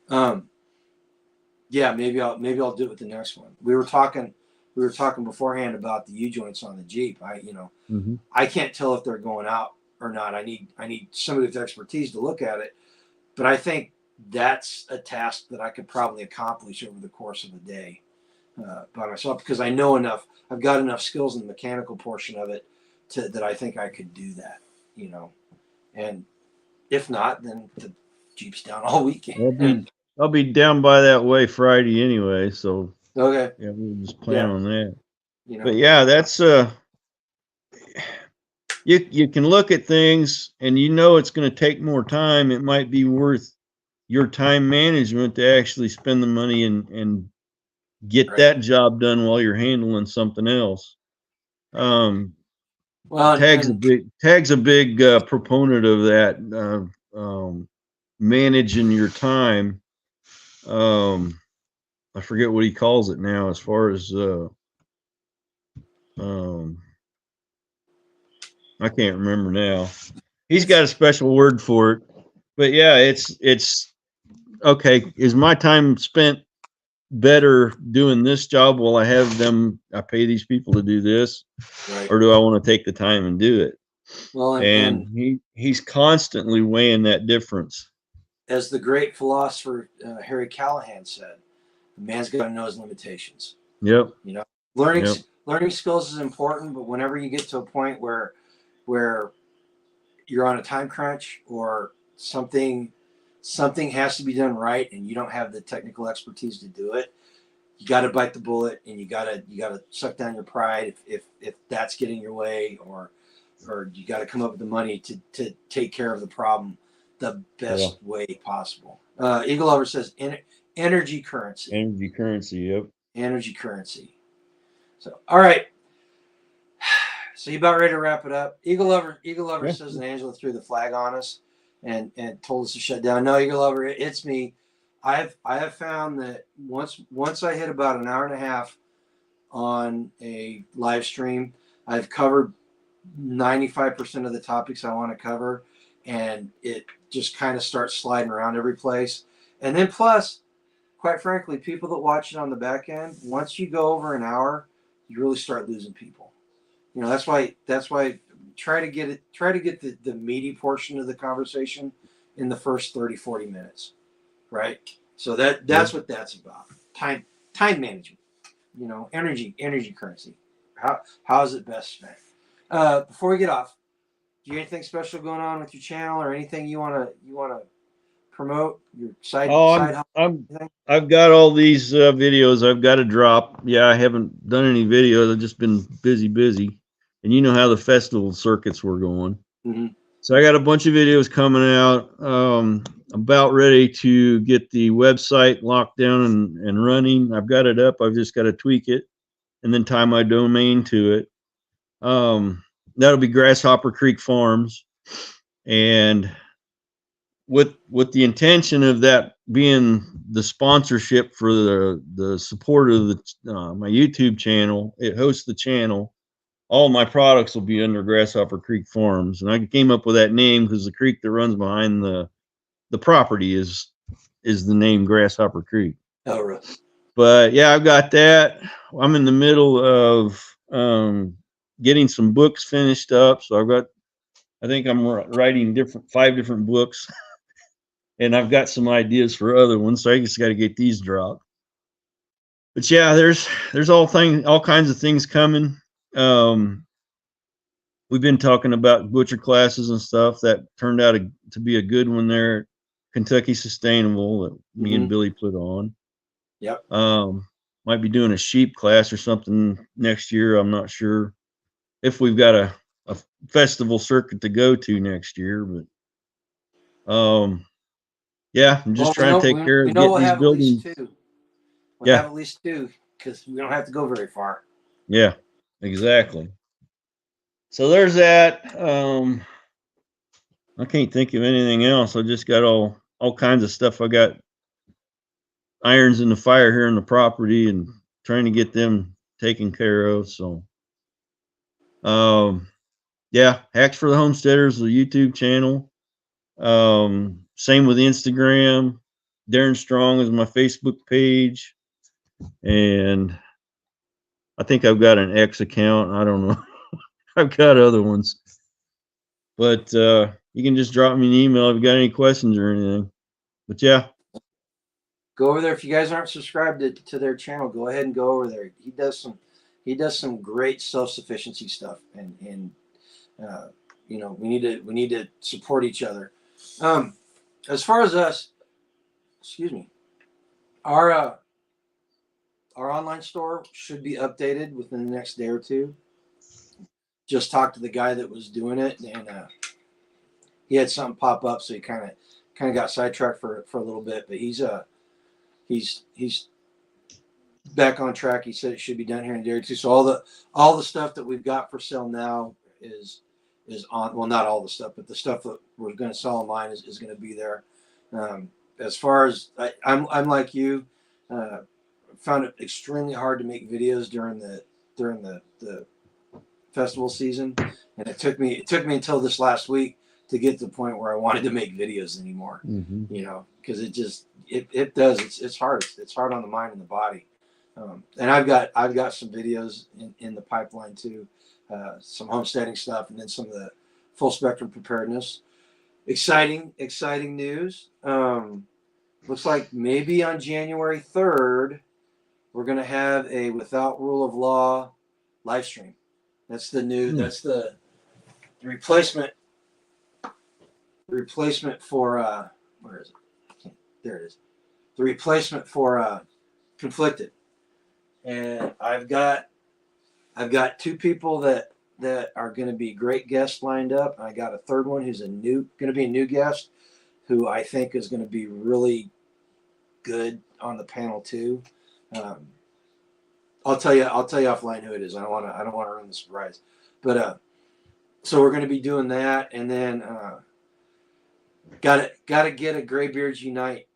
yeah, maybe I'll do it with the next one. We were talking beforehand about the U-joints on the Jeep. I can't tell if they're going out or not. I need somebody with expertise to look at it, but I think that's a task that I could probably accomplish over the course of a day by myself, because I know enough. I've got enough skills in the mechanical portion of it that I think I could do that, you know. And if not, then the Jeep's down all weekend. I'll be down by that way Friday anyway, so okay. Yeah, we'll just plan on that. You know. But yeah, that's you can look at things and you know it's going to take more time. It might be worth your time management to actually spend the money and get that job done while you're handling something else. Well, Tag's a big proponent of that, managing your time. I forget what he calls it now, as far as I can't remember now. He's got a special word for it, but yeah, it's okay. Is my time spent better doing this job while I pay these people to do this, or do I want to take the time and do it? Well, and he's constantly weighing that difference. as the great philosopher Harry Callahan said, the man's got to know his limitations. Yep. You know, learning Yep. learning skills is important, but whenever you get to a point where you're on a time crunch or something has to be done right and you don't have the technical expertise to do it, you got to bite the bullet and you got to suck down your pride if that's getting your way, or you got to come up with the money to take care of the problem the best way possible. Eagle Lover says energy currency. Energy currency. Yep. Energy currency. So, all right. So you about ready to wrap it up? Eagle Lover Yeah. says that Angela threw the flag on us and told us to shut down. No, Eagle Lover, it's me. I have found that once I hit about an hour and a half on a live stream, I've covered 95% of the topics I want to cover, and it just kind of starts sliding around every place. And then plus, quite frankly, people that watch it on the back end, once you go over an hour, you really start losing people. You know, that's why try to get the meaty portion of the conversation in the first 30, 40 minutes. Right? So that's what that's about. Time management. You know, energy currency. How is it best spent? Before we get off, do you have anything special going on with your channel or anything you wanna promote? Your side I've got all these videos I've got to drop. Yeah, I haven't done any videos. I've just been busy, and you know how the festival circuits were going. Mm-hmm. So I got a bunch of videos coming out. About ready to get the website locked down and running. I've got it up. I've just got to tweak it and then tie my domain to it. That'll be Grasshopper Creek Farms, and with the intention of that being the sponsorship for the support of my YouTube channel. It hosts the channel. All my products will be under Grasshopper Creek Farms, and I came up with that name because the creek that runs behind the property is the name Grasshopper Creek. Oh, really? But yeah, I've got that. I'm in the middle of getting some books finished up, so I think I'm writing 5 different books, and I've got some ideas for other ones. So I just got to get these dropped. But yeah, there's all kinds of things coming. We've been talking about butcher classes and stuff. That turned out to be a good one there at Kentucky Sustainable that me and Billy put on. Yep. Might be doing a sheep class or something next year. I'm not sure if we've got a festival circuit to go to next year, but yeah, I'm just trying to take care of getting these buildings. We'll have at least 2 because we don't have to go very far. Yeah, exactly. So there's that. I can't think of anything else. I just got all kinds of stuff. I got irons in the fire here on the property and trying to get them taken care of. So, yeah, Hacks for the Homesteaders, the YouTube channel. Same with Instagram. Darren Strong is my Facebook page, and I think I've got an X account. I don't know. I've got other ones, but you can just drop me an email if you got any questions or anything. But yeah, go over there. If you guys aren't subscribed to their channel, go ahead and go over there. He does some great self-sufficiency stuff, and you know, we need to support each other. As far as us, excuse me, our online store should be updated within the next day or 2. Just talked to the guy that was doing it, and he had something pop up, so he kind of got sidetracked for a little bit. But he's back on track. He said it should be done here in a day or 2. So all the stuff that we've got for sale now is on. Well, not all the stuff, but the stuff that we're going to sell online is going to be there. As far as I'm like you, found it extremely hard to make videos during the festival season, and it took me until this last week to get to the point where I wanted to make videos anymore. You know, because it's hard. It's hard on the mind and the body. And I've got some videos in the pipeline too, some homesteading stuff, and then some of full spectrum preparedness. Exciting news. Looks like maybe on January 3rd, we're going to have a Without Rule of Law live stream. That's the new, that's the replacement for, where is it? There it is. The replacement for Conflicted. And I've got two people that are going to be great guests lined up. I got a third one who's going to be a new guest who I think is going to be really good on the panel too. I'll tell you offline who it is. I don't want to ruin the surprise. But so we're going to be doing that, and then got to get a Graybeards Unite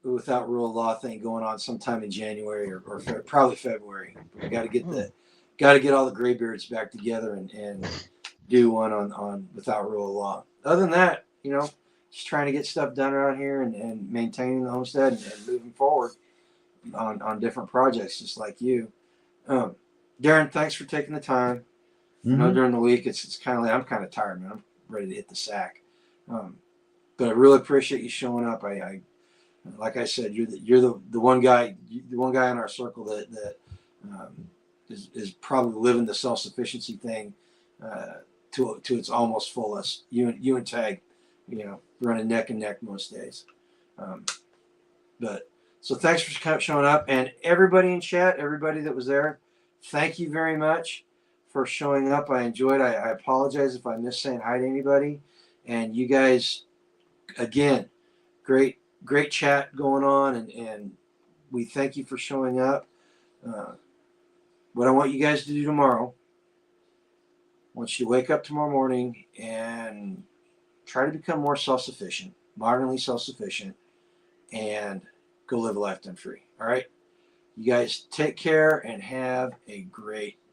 Without Rule of Law thing going on sometime in January or probably February. We got to get all the Graybeards back together and do one on Without Rule of Law. Other than that, just trying to get stuff done around here and maintaining the homestead and moving forward on different projects, just like you. Darren, thanks for taking the time. I know during the week it's kind of like I'm kind of tired, man. I'm ready to hit the sack. But I really appreciate you showing up. I like I said, you're the one guy in our circle that is probably living the self-sufficiency thing to its almost fullest. You and Tag, running neck and neck most days. But so thanks for showing up, and everybody in chat, everybody that was there, thank you very much for showing up. I enjoyed. I apologize if I missed saying hi to anybody, and you guys, again, great chat going on, and we thank you for showing up. What I want you guys to do tomorrow, once you wake up tomorrow morning, and try to become more self-sufficient, modernly self-sufficient, and go live a lifetime free. All right? You guys take care and have a great